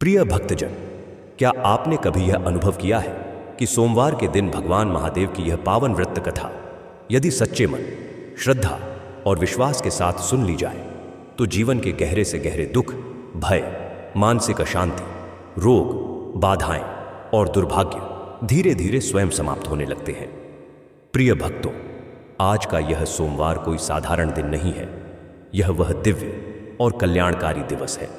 प्रिय भक्तजन, क्या आपने कभी यह अनुभव किया है कि सोमवार के दिन भगवान महादेव की यह पावन व्रत कथा यदि सच्चे मन, श्रद्धा और विश्वास के साथ सुन ली जाए तो जीवन के गहरे से गहरे दुख, भय, मानसिक अशांति, रोग, बाधाएं और दुर्भाग्य धीरे धीरे स्वयं समाप्त होने लगते हैं। प्रिय भक्तों, आज का यह सोमवार कोई साधारण दिन नहीं है। यह वह दिव्य और कल्याणकारी दिवस है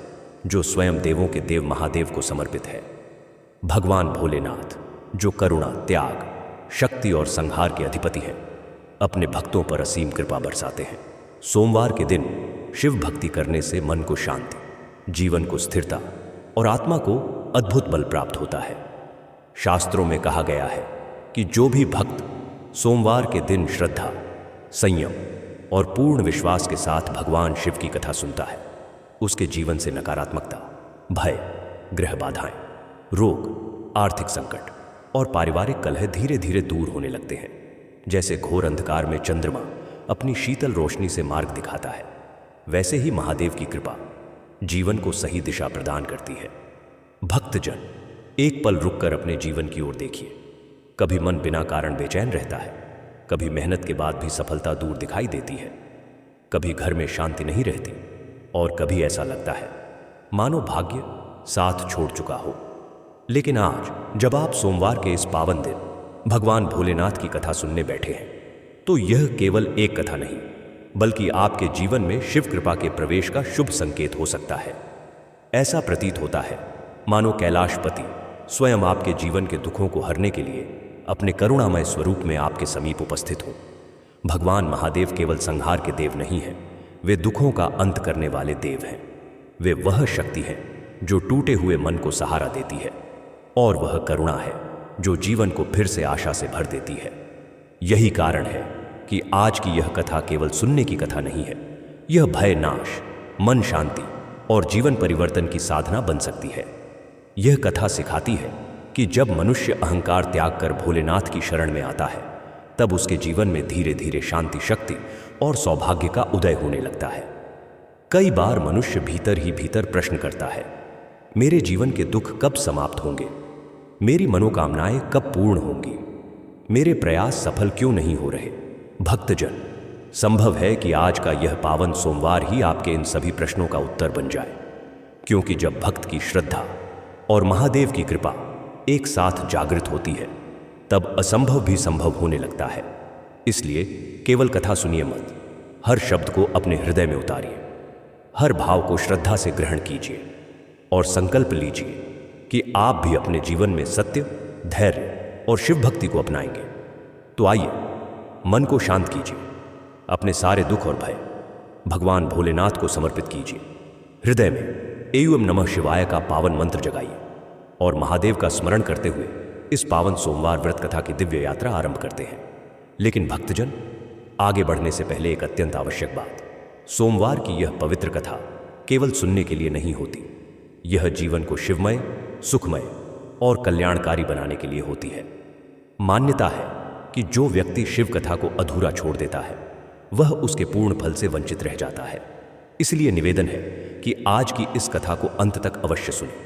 जो स्वयं देवों के देव महादेव को समर्पित है। भगवान भोलेनाथ, जो करुणा, त्याग, शक्ति और संहार के अधिपति हैं, अपने भक्तों पर असीम कृपा बरसाते हैं। सोमवार के दिन शिव भक्ति करने से मन को शांति, जीवन को स्थिरता और आत्मा को अद्भुत बल प्राप्त होता है। शास्त्रों में कहा गया है कि जो भी भक्त सोमवार के दिन श्रद्धा, संयम और पूर्ण विश्वास के साथ भगवान शिव की कथा सुनता है, उसके जीवन से नकारात्मकता, भय, ग्रह बाधाएं, रोग, आर्थिक संकट और पारिवारिक कलह धीरे धीरे दूर होने लगते हैं। जैसे घोर अंधकार में चंद्रमा अपनी शीतल रोशनी से मार्ग दिखाता है, वैसे ही महादेव की कृपा जीवन को सही दिशा प्रदान करती है। भक्तजन, एक पल रुककर अपने जीवन की ओर देखिए। कभी मन बिना कारण बेचैन रहता है, कभी मेहनत के बाद भी सफलता दूर दिखाई देती है, कभी घर में शांति नहीं रहती और कभी ऐसा लगता है मानो भाग्य साथ छोड़ चुका हो। लेकिन आज जब आप सोमवार के इस पावन दिन भगवान भोलेनाथ की कथा सुनने बैठे हैं, तो यह केवल एक कथा नहीं, बल्कि आपके जीवन में शिव कृपा के प्रवेश का शुभ संकेत हो सकता है। ऐसा प्रतीत होता है मानो कैलाशपति स्वयं आपके जीवन के दुखों को हरने के लिए अपने करुणामय स्वरूप में आपके समीप उपस्थित हो। भगवान महादेव केवल संहार के देव नहीं हैं, वे दुखों का अंत करने वाले देव हैं। वे वह शक्ति है जो टूटे हुए मन को सहारा देती है, और वह करुणा है जो जीवन को फिर से आशा से भर देती है। यही कारण है कि आज की यह कथा केवल सुनने की कथा नहीं है, यह भय नाश, मन शांति और जीवन परिवर्तन की साधना बन सकती है। यह कथा सिखाती है कि जब मनुष्य अहंकार त्याग कर भोलेनाथ की शरण में आता है, तब उसके जीवन में धीरे धीरे शांति, शक्ति और सौभाग्य का उदय होने लगता है। कई बार मनुष्य भीतर ही भीतर प्रश्न करता है, मेरे जीवन के दुख कब समाप्त होंगे? मेरी मनोकामनाएं कब पूर्ण होंगी? मेरे प्रयास सफल क्यों नहीं हो रहे? भक्तजन, संभव है कि आज का यह पावन सोमवार ही आपके इन सभी प्रश्नों का उत्तर बन जाए, क्योंकि जब भक्त की श्रद्धा और महादेव की कृपा एक साथ जागृत होती है, तब असंभव भी संभव होने लगता है। इसलिए केवल कथा सुनिए मत, हर शब्द को अपने हृदय में उतारिए, हर भाव को श्रद्धा से ग्रहण कीजिए और संकल्प लीजिए कि आप भी अपने जीवन में सत्य, धैर्य और शिव भक्ति को अपनाएंगे। तो आइए, मन को शांत कीजिए, अपने सारे दुख और भय भगवान भोलेनाथ को समर्पित कीजिए। हृदय में एवं नमः शिवाय का पावन मंत्र जगाइए और महादेव का स्मरण करते हुए इस पावन सोमवार व्रत कथा की दिव्य यात्रा आरंभ करते हैं। लेकिन भक्तजन, आगे बढ़ने से पहले एक अत्यंत आवश्यक बात। सोमवार की यह पवित्र कथा केवल सुनने के लिए नहीं होती, यह जीवन को शिवमय, सुखमय और कल्याणकारी बनाने के लिए होती है। मान्यता है कि जो व्यक्ति शिव कथा को अधूरा छोड़ देता है, वह उसके पूर्ण फल से वंचित रह जाता है। इसलिए निवेदन है कि आज की इस कथा को अंत तक अवश्य सुनें।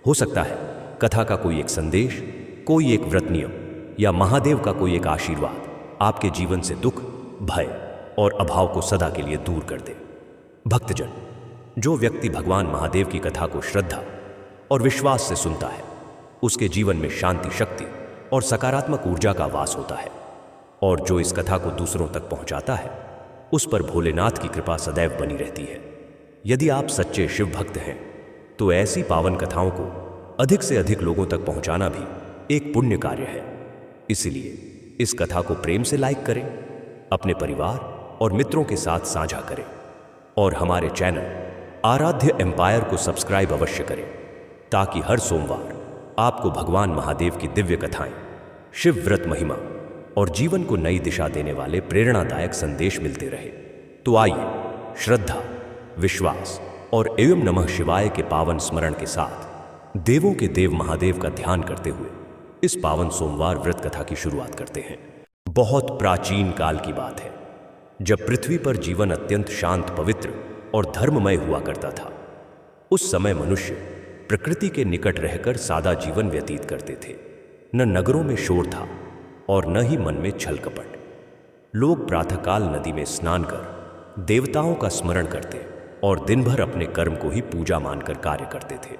हो सकता है कथा का कोई एक संदेश, कोई एक व्रत नियम या महादेव का कोई एक आशीर्वाद आपके जीवन से दुख, भय और अभाव को सदा के लिए दूर कर दे। भक्तजन, जो व्यक्ति भगवान महादेव की कथा को श्रद्धा और विश्वास से सुनता है, उसके जीवन में शांति, शक्ति और सकारात्मक ऊर्जा का वास होता है। और जो इस कथा को दूसरों तक पहुंचाता है, उस पर भोलेनाथ की कृपा सदैव बनी रहती है। यदि आप सच्चे शिव भक्त हैं, तो ऐसी पावन कथाओं को अधिक से अधिक लोगों तक पहुंचाना भी एक पुण्य कार्य है। इसलिए इस कथा को प्रेम से लाइक करें, अपने परिवार और मित्रों के साथ साझा करें और हमारे चैनल आराध्य एम्पायर को सब्सक्राइब अवश्य करें, ताकि हर सोमवार आपको भगवान महादेव की दिव्य कथाएं, शिव व्रत महिमा और जीवन को नई दिशा देने वाले प्रेरणादायक संदेश मिलते रहे। तो आइए, श्रद्धा, विश्वास और एवं नमः शिवाय के पावन स्मरण के साथ देवों के देव महादेव का ध्यान करते हुए इस पावन सोमवार व्रत कथा की शुरुआत करते हैं। बहुत प्राचीन काल की बात है, जब पृथ्वी पर जीवन अत्यंत शांत, पवित्र और धर्ममय हुआ करता था। उस समय मनुष्य प्रकृति के निकट रहकर सादा जीवन व्यतीत करते थे। न नगरों में शोर था और न ही मन में छल कपट। लोग प्रातःकाल नदी में स्नान कर देवताओं का स्मरण करते और दिन भर अपने कर्म को ही पूजा मानकर कार्य करते थे।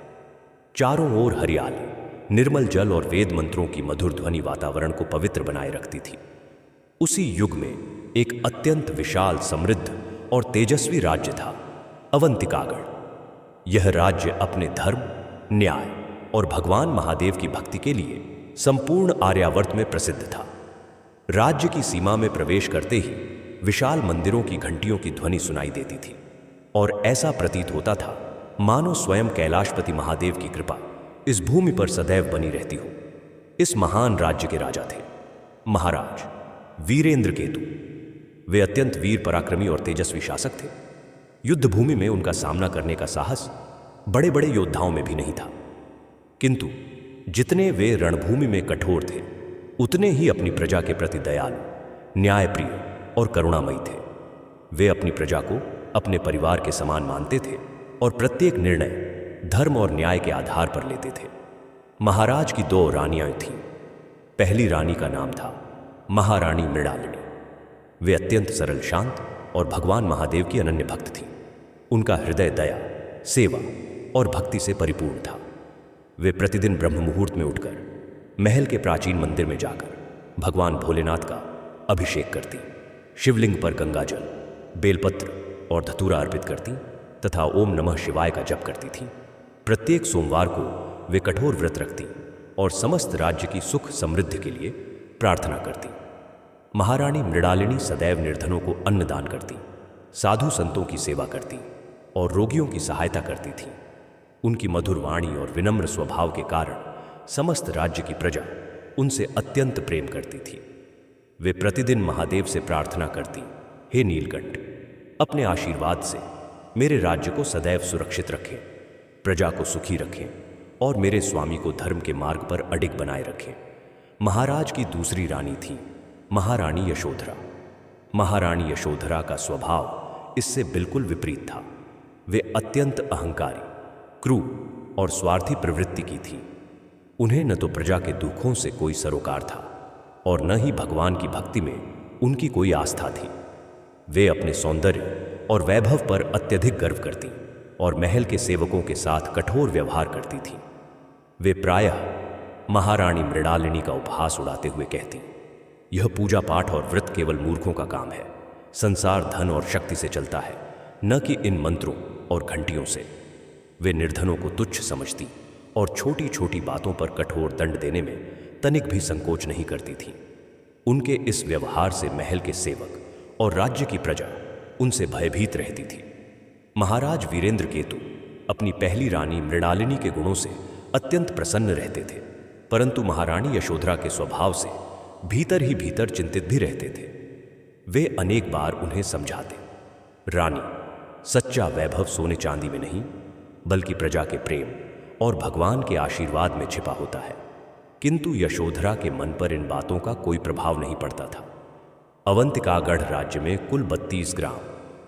चारों ओर हरियाली, निर्मल जल और वेद मंत्रों की मधुर ध्वनि वातावरण को पवित्र बनाए रखती थी। उसी युग में एक अत्यंत विशाल, समृद्ध और तेजस्वी राज्य था, अवंतिकागढ़। यह राज्य अपने धर्म, न्याय और भगवान महादेव की भक्ति के लिए संपूर्ण आर्यावर्त में प्रसिद्ध था। राज्य की सीमा में प्रवेश करते ही विशाल मंदिरों की घंटियों की ध्वनि सुनाई देती थी और ऐसा प्रतीत होता था मानो स्वयं कैलाशपति महादेव की कृपा इस भूमि पर सदैव बनी रहती हो। इस महान राज्य के राजा थे महाराज वीरेंद्र केतु। वे अत्यंत वीर, पराक्रमी और तेजस्वी शासक थे। युद्ध भूमि में उनका सामना करने का साहस बड़े बड़े योद्धाओं में भी नहीं था, किंतु जितने वे रणभूमि में कठोर थे, उतने ही अपनी प्रजा के प्रति दयालु, न्यायप्रिय और करुणामयी थे। वे अपनी प्रजा को अपने परिवार के समान मानते थे और प्रत्येक निर्णय धर्म और न्याय के आधार पर लेते थे। महाराज की 2 रानियां थीं। पहली रानी का नाम था महारानी मृणालिनी। वे अत्यंत सरल, शांत और भगवान महादेव की अनन्य भक्त थीं। उनका हृदय दया, सेवा और भक्ति से परिपूर्ण था। वे प्रतिदिन ब्रह्म मुहूर्त में उठकर महल के प्राचीन मंदिर में जाकर भगवान भोलेनाथ का अभिषेक करती, शिवलिंग पर गंगाजल, बेलपत्र और धतूरा अर्पित करती तथा ओम नमः शिवाय का जप करती थीं। प्रत्येक सोमवार को वे कठोर व्रत रखती और समस्त राज्य की सुख समृद्धि के लिए प्रार्थना करती। महारानी मृणालिनी सदैव निर्धनों को अन्न दान करती, साधु संतों की सेवा करती और रोगियों की सहायता करती थीं। उनकी मधुर वाणी और विनम्र स्वभाव के कारण समस्त राज्य की प्रजा उनसे अत्यंत प्रेम करती थी। वे प्रतिदिन महादेव से प्रार्थना करती, हे नीलकंठ, अपने आशीर्वाद से मेरे राज्य को सदैव सुरक्षित रखें, प्रजा को सुखी रखें और मेरे स्वामी को धर्म के मार्ग पर अडिग बनाए रखें। महाराज की दूसरी रानी थी महारानी यशोधरा। महारानी यशोधरा का स्वभाव इससे बिल्कुल विपरीत था। वे अत्यंत अहंकारी, क्रूर और स्वार्थी प्रवृत्ति की थी। उन्हें न तो प्रजा के दुखों से कोई सरोकार था और न ही भगवान की भक्ति में उनकी कोई आस्था थी। वे अपने सौंदर्य और वैभव पर अत्यधिक गर्व करती और महल के सेवकों के साथ कठोर व्यवहार करती थीं। वे प्रायः महारानी मृणालिनी का उपहास उड़ाते हुए कहती, यह पूजा पाठ और व्रत केवल मूर्खों का काम है। संसार धन और शक्ति से चलता है, न कि इन मंत्रों और घंटियों से। वे निर्धनों को तुच्छ समझती और छोटी छोटी बातों पर कठोर दंड देने में तनिक भी संकोच नहीं करती थीं। उनके इस व्यवहार से महल के सेवक और राज्य की प्रजा उनसे भयभीत रहती थी। महाराज वीरेंद्र केतु अपनी पहली रानी मृणालिनी के गुणों से अत्यंत प्रसन्न रहते थे, परंतु महारानी यशोधरा के स्वभाव से भीतर ही भीतर चिंतित भी रहते थे। वे अनेक बार उन्हें समझाते, रानी, सच्चा वैभव सोने चांदी में नहीं बल्कि प्रजा के प्रेम और भगवान के आशीर्वाद में छिपा होता है। किंतु यशोधरा के मन पर इन बातों का कोई प्रभाव नहीं पड़ता था। अवंतिकागढ़ राज्य में कुल 32 ग्राम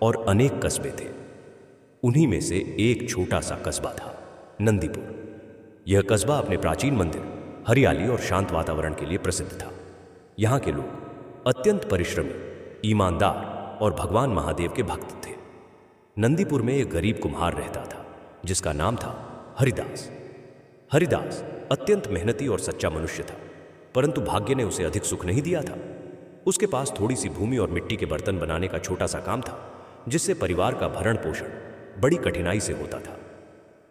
और अनेक कस्बे थे। उन्हीं में से एक छोटा सा कस्बा था नंदीपुर। यह कस्बा अपने प्राचीन मंदिर, हरियाली और शांत वातावरण के लिए प्रसिद्ध था। यहाँ के लोग अत्यंत परिश्रमी, ईमानदार और भगवान महादेव के भक्त थे। नंदीपुर में एक गरीब कुम्हार रहता था जिसका नाम था हरिदास। हरिदास अत्यंत मेहनती और सच्चा मनुष्य था, परंतु भाग्य ने उसे अधिक सुख नहीं दिया था। उसके पास थोड़ी सी भूमि और मिट्टी के बर्तन बनाने का छोटा सा काम था, जिससे परिवार का भरण पोषण बड़ी कठिनाई से होता था।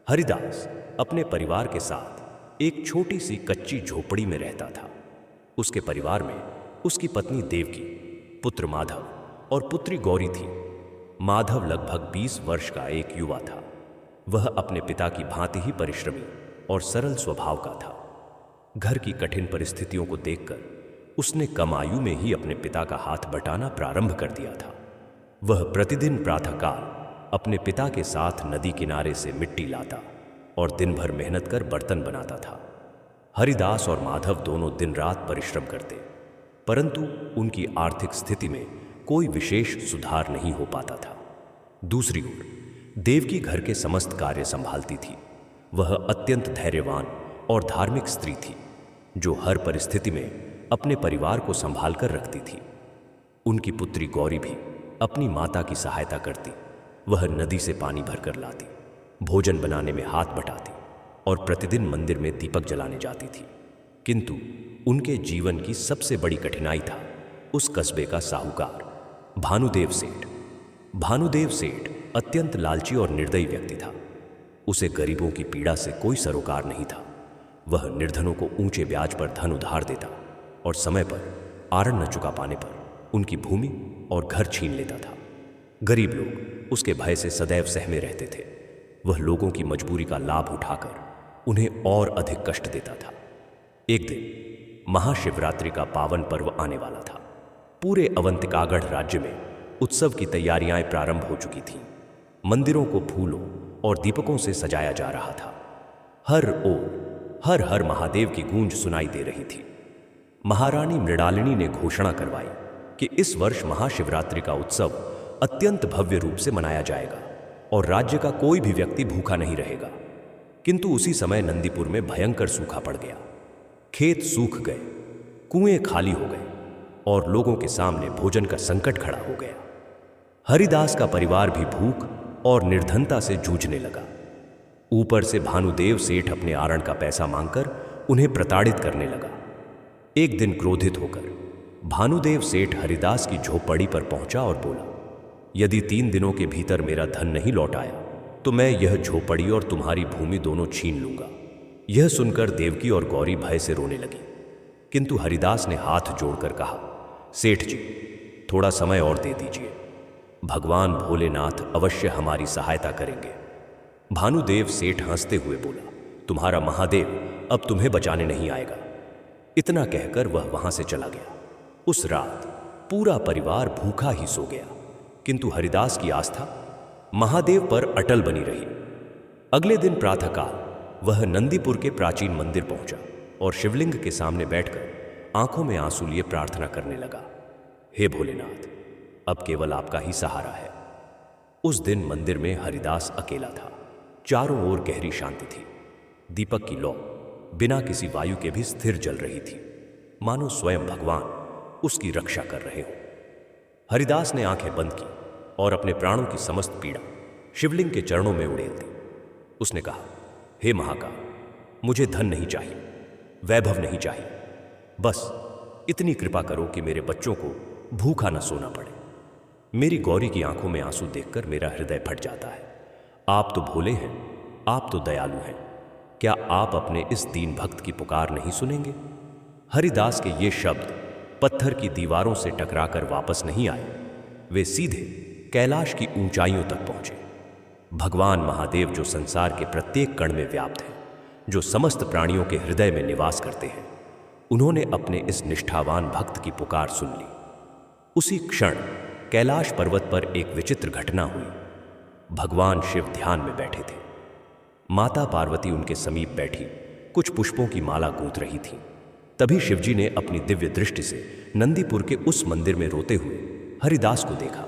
हरिदास अपने परिवार के साथ एक छोटी सी कच्ची झोपड़ी में रहता था। उसके परिवार में उसकी पत्नी देवकी, पुत्र माधव और पुत्री गौरी थी। माधव लगभग 20 वर्ष का एक युवा था। वह अपने पिता की भांति ही परिश्रमी और सरल स्वभाव का था। घर की कठिन परिस्थितियों को देखकर उसने कम आयु में ही अपने पिता का हाथ बटाना प्रारंभ कर दिया था। वह प्रतिदिन प्रातःकाल अपने पिता के साथ नदी किनारे से मिट्टी लाता और दिन भर मेहनत कर बर्तन बनाता था। हरिदास और माधव दोनों दिन रात परिश्रम करते, परंतु उनकी आर्थिक स्थिति में कोई विशेष सुधार नहीं हो पाता था। दूसरी ओर देवकी घर के समस्त कार्य संभालती थी। वह अत्यंत धैर्यवान और धार्मिक स्त्री थी, जो हर परिस्थिति में अपने परिवार को संभाल कर रखती थी। उनकी पुत्री गौरी भी अपनी माता की सहायता करती। वह नदी से पानी भरकर लाती, भोजन बनाने में हाथ बटाती और प्रतिदिन मंदिर में दीपक जलाने जाती थी। किंतु उनके जीवन की सबसे बड़ी कठिनाई था उस कस्बे का साहूकार भानुदेव सेठ। भानुदेव सेठ अत्यंत लालची और निर्दयी व्यक्ति था। उसे गरीबों की पीड़ा से कोई सरोकार नहीं था। वह निर्धनों को ऊंचे ब्याज पर धन उधार देता और समय पर आरण न चुका पाने पर उनकी भूमि और घर छीन लेता था। गरीब लोग उसके भय से सदैव सहमे रहते थे। वह लोगों की मजबूरी का लाभ उठाकर उन्हें और अधिक कष्ट देता था। एक दिन महाशिवरात्रि का पावन पर्व आने वाला था। पूरे अवंतिकागढ़ राज्य में उत्सव की तैयारियां प्रारंभ हो चुकी थीं। मंदिरों को फूलों और दीपकों से सजाया जा रहा था। हर ओर हर हर महादेव की गूंज सुनाई दे रही थी। महारानी मृणालिनी ने घोषणा करवाई कि इस वर्ष महाशिवरात्रि का उत्सव अत्यंत भव्य रूप से मनाया जाएगा और राज्य का कोई भी व्यक्ति भूखा नहीं रहेगा। किंतु उसी समय नंदीपुर में भयंकर सूखा पड़ गया। खेत सूख गए, कुएं खाली हो गए और लोगों के सामने भोजन का संकट खड़ा हो गया। हरिदास का परिवार भी भूख और निर्धनता से जूझने लगा। ऊपर से भानुदेव सेठ अपने आरण का पैसा मांगकर उन्हें प्रताड़ित करने लगा। एक दिन क्रोधित होकर भानुदेव सेठ हरिदास की झोपड़ी पर पहुंचा और बोला, यदि 3 दिनों के भीतर मेरा धन नहीं लौट आया तो मैं यह झोपड़ी और तुम्हारी भूमि दोनों छीन लूंगा। यह सुनकर देवकी और गौरी भय से रोने लगी। किंतु हरिदास ने हाथ जोड़कर कहा, सेठ जी, थोड़ा समय और दे दीजिए। भगवान भोलेनाथ अवश्य हमारी सहायता करेंगे। भानुदेव सेठ हंसते हुए बोला, तुम्हारा महादेव अब तुम्हें बचाने नहीं आएगा। इतना कहकर वह वहां से चला गया। उस रात पूरा परिवार भूखा ही सो गया। किंतु हरिदास की आस्था महादेव पर अटल बनी रही। अगले दिन प्रातःकाल वह नंदीपुर के प्राचीन मंदिर पहुंचा और शिवलिंग के सामने बैठकर आंखों में आंसू लिए प्रार्थना करने लगा, हे भोलेनाथ, अब केवल आपका ही सहारा है। उस दिन मंदिर में हरिदास अकेला था। चारों ओर गहरी शांति थी। दीपक की लौ बिना किसी वायु के भी स्थिर जल रही थी, मानो स्वयं भगवान उसकी रक्षा कर रहे हो। हरिदास ने आंखें बंद की और अपने प्राणों की समस्त पीड़ा शिवलिंग के चरणों में उड़ेल दी। उसने कहा, हे महाकाल, मुझे धन नहीं चाहिए, वैभव नहीं चाहिए, बस इतनी कृपा करो कि मेरे बच्चों को भूखा न सोना पड़े। मेरी गौरी की आंखों में आंसू देखकर मेरा हृदय फट जाता है। आप तो भोले हैं, आप तो दयालु हैं, क्या आप अपने इस दीन भक्त की पुकार नहीं सुनेंगे? हरिदास के ये शब्द पत्थर की दीवारों से टकराकर वापस नहीं आए। वे सीधे कैलाश की ऊंचाइयों तक पहुंचे। भगवान महादेव, जो संसार के प्रत्येक कण में व्याप्त हैं, जो समस्त प्राणियों के हृदय में निवास करते हैं, उन्होंने अपने इस निष्ठावान भक्त की पुकार सुन ली। उसी क्षण कैलाश पर्वत पर एक विचित्र घटना हुई। भगवान शिव ध्यान में बैठे थे। माता पार्वती उनके समीप बैठी कुछ पुष्पों की माला गूंथ रही थी। तभी शिवजी ने अपनी दिव्य दृष्टि से नंदीपुर के उस मंदिर में रोते हुए हरिदास को देखा।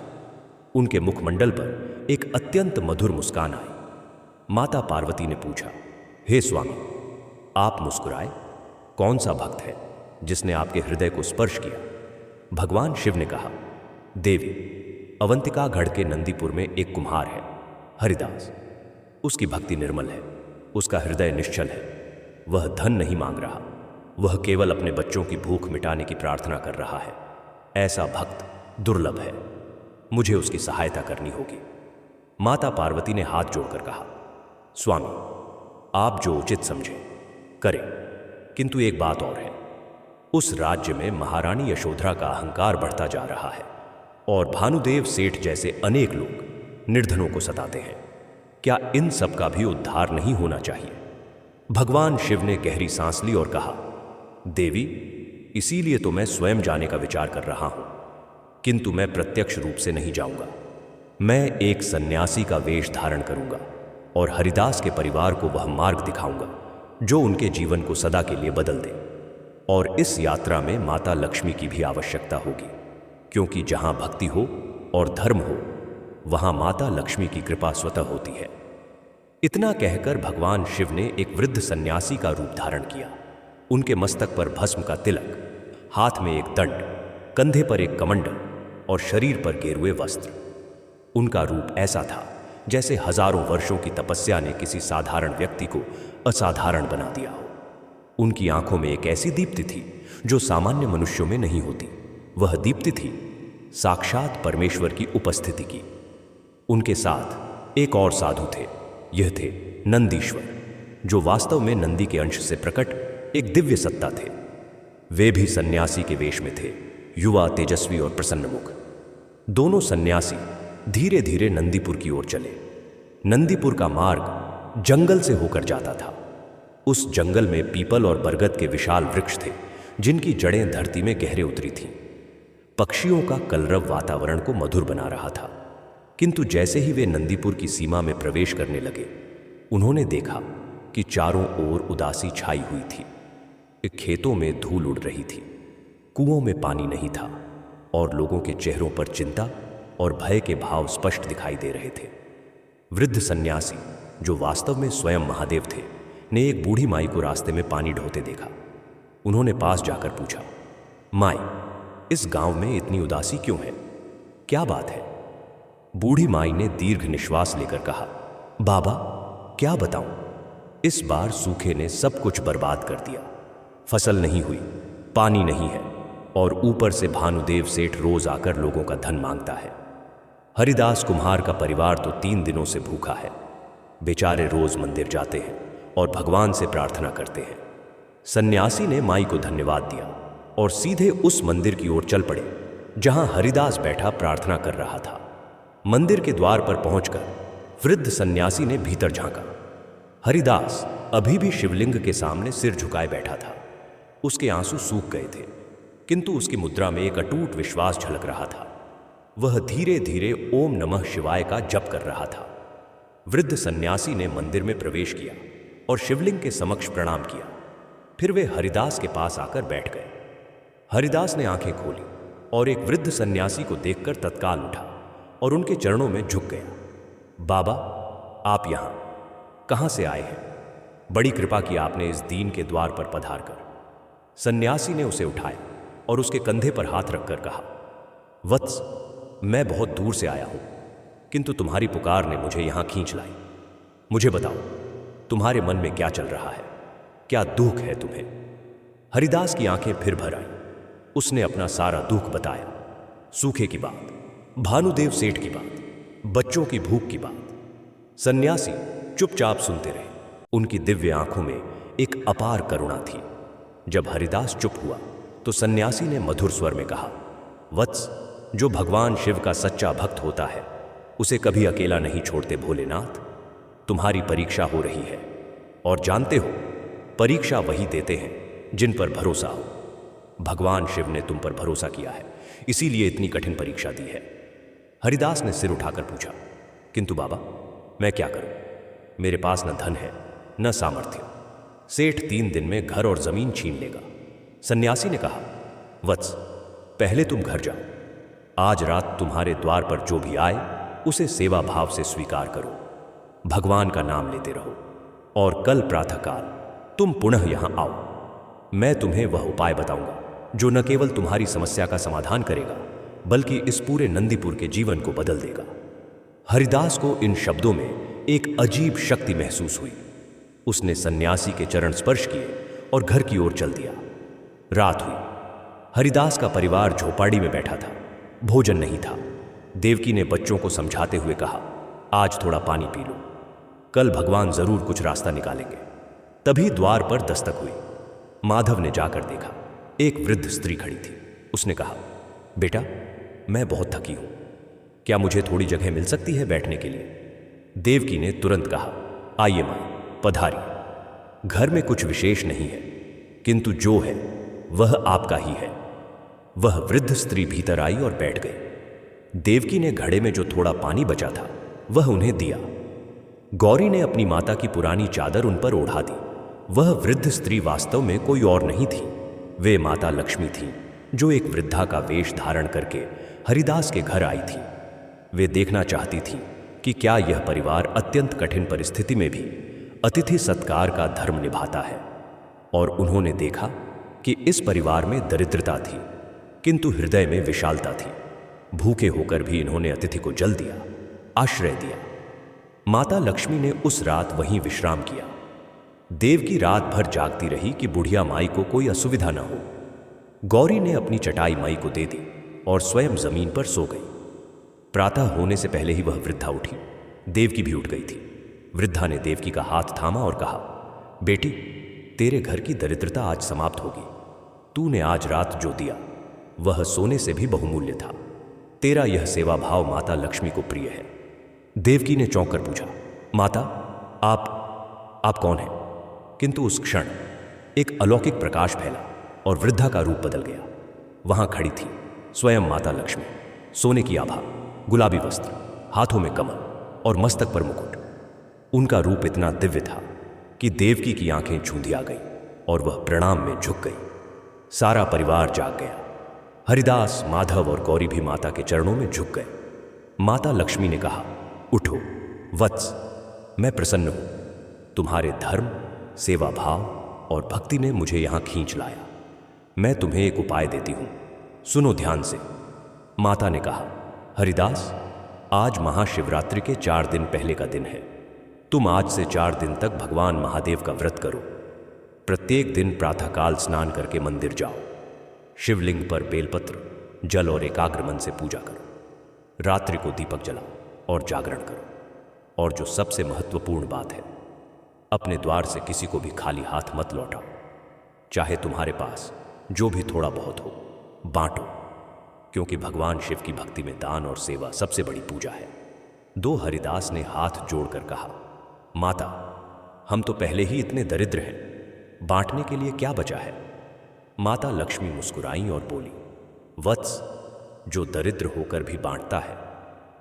उनके मुखमंडल पर एक अत्यंत मधुर मुस्कान आई। माता पार्वती ने पूछा, हे स्वामी, आप मुस्कुराए? कौन सा भक्त है जिसने आपके हृदय को स्पर्श किया? भगवान शिव ने कहा, देवी, अवंतिकागढ़ के नंदीपुर में एक कुम्हार है, हरिदास। उसकी भक्ति निर्मल है, उसका हृदय निश्चल है। वह धन नहीं मांग रहा, वह केवल अपने बच्चों की भूख मिटाने की प्रार्थना कर रहा है। ऐसा भक्त दुर्लभ है, मुझे उसकी सहायता करनी होगी। माता पार्वती ने हाथ जोड़कर कहा, स्वामी, आप जो उचित समझें करें, किंतु एक बात और है। उस राज्य में महारानी यशोधरा का अहंकार बढ़ता जा रहा है और भानुदेव सेठ जैसे अनेक लोग निर्धनों को सताते हैं। क्या इन सब का भी उद्धार नहीं होना चाहिए? भगवान शिव ने गहरी सांस ली और कहा, देवी, इसीलिए तो मैं स्वयं जाने का विचार कर रहा हूं, किंतु मैं प्रत्यक्ष रूप से नहीं जाऊंगा। मैं एक सन्यासी का वेश धारण करूंगा और हरिदास के परिवार को वह मार्ग दिखाऊंगा जो उनके जीवन को सदा के लिए बदल दे। और इस यात्रा में माता लक्ष्मी की भी आवश्यकता होगी, क्योंकि जहां भक्ति हो और धर्म हो, वहां माता लक्ष्मी की कृपा स्वतः होती है। इतना कहकर भगवान शिव ने एक वृद्ध सन्यासी का रूप धारण किया। उनके मस्तक पर भस्म का तिलक, हाथ में एक दंड, कंधे पर एक कमंडल और शरीर पर गेरुए वस्त्र। उनका रूप ऐसा था जैसे हजारों वर्षों की तपस्या ने किसी साधारण व्यक्ति को असाधारण बना दिया हो। उनकी आंखों में एक ऐसी दीप्ति थी जो सामान्य मनुष्यों में नहीं होती। वह दीप्ति थी साक्षात परमेश्वर की उपस्थिति की। उनके साथ एक और साधु थे। यह थे नंदीश्वर, जो वास्तव में नंदी के अंश से प्रकट एक दिव्य सत्ता थे। वे भी सन्यासी के वेश में थे, युवा, तेजस्वी और प्रसन्नमुख। दोनों सन्यासी धीरे धीरे नंदीपुर की ओर चले। नंदीपुर का मार्ग जंगल से होकर जाता था। उस जंगल में पीपल और बरगद के विशाल वृक्ष थे, जिनकी जड़ें धरती में गहरे उतरी थीं। पक्षियों का कलरव वातावरण को मधुर बना रहा था। किंतु जैसे ही वे नंदीपुर की सीमा में प्रवेश करने लगे, उन्होंने देखा कि चारों ओर उदासी छाई हुई थी। खेतों में धूल उड़ रही थी, कुओं में पानी नहीं था और लोगों के चेहरों पर चिंता और भय के भाव स्पष्ट दिखाई दे रहे थे। वृद्ध सन्यासी, जो वास्तव में स्वयं महादेव थे, ने एक बूढ़ी माई को रास्ते में पानी ढोते देखा। उन्होंने पास जाकर पूछा, माई, इस गांव में इतनी उदासी क्यों है? क्या बात है? बूढ़ी माई ने दीर्घ निश्वास लेकर कहा, बाबा, क्या बताऊं? इस बार सूखे ने सब कुछ बर्बाद कर दिया। फसल नहीं हुई, पानी नहीं है और ऊपर से भानुदेव सेठ रोज आकर लोगों का धन मांगता है। हरिदास कुम्हार का परिवार तो 3 दिनों से भूखा है। बेचारे रोज मंदिर जाते हैं और भगवान से प्रार्थना करते हैं। सन्यासी ने माई को धन्यवाद दिया और सीधे उस मंदिर की ओर चल पड़े जहां हरिदास बैठा प्रार्थना कर रहा था। मंदिर के द्वार पर पहुंचकर वृद्ध सन्यासी ने भीतर झांका। हरिदास अभी भी शिवलिंग के सामने सिर झुकाए बैठा था। उसके आंसू सूख गए थे, किंतु उसकी मुद्रा में एक अटूट विश्वास झलक रहा था। वह धीरे धीरे ओम नमः शिवाय का जप कर रहा था। वृद्ध सन्यासी ने मंदिर में प्रवेश किया और शिवलिंग के समक्ष प्रणाम किया। फिर वे हरिदास के पास आकर बैठ गए। हरिदास ने आंखें खोली और एक वृद्ध सन्यासी को देखकर तत्काल उठा और उनके चरणों में झुक गया। बाबा, आप यहां कहां से आए हैं? बड़ी कृपा की आपने इस दीन के द्वार पर पधार कर। सन्यासी ने उसे उठाया और उसके कंधे पर हाथ रखकर कहा, वत्स, मैं बहुत दूर से आया हूं, किंतु तुम्हारी पुकार ने मुझे यहां खींच लाई। मुझे बताओ, तुम्हारे मन में क्या चल रहा है? क्या दुख है तुम्हें? हरिदास की आंखें फिर भर आईं। उसने अपना सारा दुख बताया। सूखे की बात, भानुदेव सेठ की बात, बच्चों की भूख की बात। सन्यासी चुपचाप सुनते रहे। उनकी दिव्य आंखों में एक अपार करुणा थी। जब हरिदास चुप हुआ तो सन्यासी ने मधुर स्वर में कहा, वत्स, जो भगवान शिव का सच्चा भक्त होता है उसे कभी अकेला नहीं छोड़ते भोलेनाथ। तुम्हारी परीक्षा हो रही है और जानते हो, परीक्षा वही देते हैं जिन पर भरोसा हो। भगवान शिव ने तुम पर भरोसा किया है, इसीलिए इतनी कठिन परीक्षा दी है। हरिदास ने सिर उठाकर पूछा, किंतु बाबा, मैं क्या करूं? मेरे पास न धन है न सामर्थ्य। सेठ 3 दिन में घर और जमीन छीन लेगा। सन्यासी ने कहा, वत्स, पहले तुम घर जाओ। आज रात तुम्हारे द्वार पर जो भी आए उसे सेवा भाव से स्वीकार करो। भगवान का नाम लेते रहो और कल प्रातःकाल तुम पुनः यहां आओ। मैं तुम्हें वह उपाय बताऊंगा जो न केवल तुम्हारी समस्या का समाधान करेगा, बल्कि इस पूरे नंदीपुर के जीवन को बदल देगा। हरिदास को इन शब्दों में एक अजीब शक्ति महसूस हुई। उसने सन्यासी के चरण स्पर्श किए और घर की ओर चल दिया। रात हुई। हरिदास का परिवार झोपड़ी में बैठा था। भोजन नहीं था। देवकी ने बच्चों को समझाते हुए कहा, आज थोड़ा पानी पी लो, कल भगवान जरूर कुछ रास्ता निकालेंगे। तभी द्वार पर दस्तक हुई। माधव ने जाकर देखा। एक वृद्ध स्त्री खड़ी थी। उसने कहा, बेटा, मैं बहुत थकी हूं, क्या मुझे थोड़ी जगह मिल सकती है बैठने के लिए? देवकी ने तुरंत कहा, आइए मां, पधारिए। घर में कुछ विशेष नहीं है, किंतु जो है वह आपका ही है। वह वृद्ध स्त्री भीतर आई और बैठ गई। देवकी ने घड़े में जो थोड़ा पानी बचा था वह उन्हें दिया। गौरी ने अपनी माता की पुरानी चादर उन पर ओढ़ा दी। वह वृद्ध स्त्री वास्तव में कोई और नहीं थी, वे माता लक्ष्मी थीं, जो एक वृद्धा का वेश धारण करके हरिदास के घर आई थी। वे देखना चाहती थीं कि क्या यह परिवार अत्यंत कठिन परिस्थिति में भी अतिथि सत्कार का धर्म निभाता है। और उन्होंने देखा कि इस परिवार में दरिद्रता थी, किंतु हृदय में विशालता थी। भूखे होकर भी इन्होंने अतिथि को जल दिया, आश्रय दिया। माता लक्ष्मी ने उस रात वहीं विश्राम किया। देवकी रात भर जागती रही कि बुढ़िया माई को कोई असुविधा न हो। गौरी ने अपनी चटाई माई को दे दी और स्वयं जमीन पर सो गई। प्रातः होने से पहले ही वह वृद्धा उठी। देवकी भी उठ गई थी। वृद्धा ने देवकी का हाथ थामा और कहा, बेटी, तेरे घर की दरिद्रता आज समाप्त होगी। तूने आज रात जो दिया वह सोने से भी बहुमूल्य था। तेरा यह सेवा भाव माता लक्ष्मी को प्रिय है। देवकी ने चौंक कर पूछा, माता, आप कौन हैं? किंतु उस क्षण एक अलौकिक प्रकाश फैला और वृद्धा का रूप बदल गया। वहां खड़ी थी स्वयं माता लक्ष्मी, सोने की आभा, गुलाबी वस्त्र, हाथों में कमल और मस्तक पर मुकुट। उनका रूप इतना दिव्य था कि देवकी की आंखें झूंधिया गई और वह प्रणाम में झुक गई। सारा परिवार जाग गया। हरिदास, माधव और गौरी भी माता के चरणों में झुक गए। माता लक्ष्मी ने कहा, उठो वत्स, मैं प्रसन्न हूं। तुम्हारे धर्म, सेवा भाव और भक्ति ने मुझे यहां खींच लाया। मैं तुम्हें एक उपाय देती हूं, सुनो ध्यान से। माता ने कहा, हरिदास, आज महाशिवरात्रि के 4 दिन पहले का दिन है। तुम आज से 4 दिन तक भगवान महादेव का व्रत करो। प्रत्येक दिन प्रातःकाल स्नान करके मंदिर जाओ। शिवलिंग पर बेलपत्र, जल और एकाग्र मन से पूजा करो। रात्रि को दीपक जलाओ और जागरण करो। और जो सबसे महत्वपूर्ण बात है, अपने द्वार से किसी को भी खाली हाथ मत लौटाओ। चाहे तुम्हारे पास जो भी थोड़ा बहुत हो, बांटो, क्योंकि भगवान शिव की भक्ति में दान और सेवा सबसे बड़ी पूजा है। दो हरिदास ने हाथ जोड़कर कहा, माता, हम तो पहले ही इतने दरिद्र हैं, बांटने के लिए क्या बचा है? माता लक्ष्मी मुस्कुराई और बोली, वत्स, जो दरिद्र होकर भी बांटता है,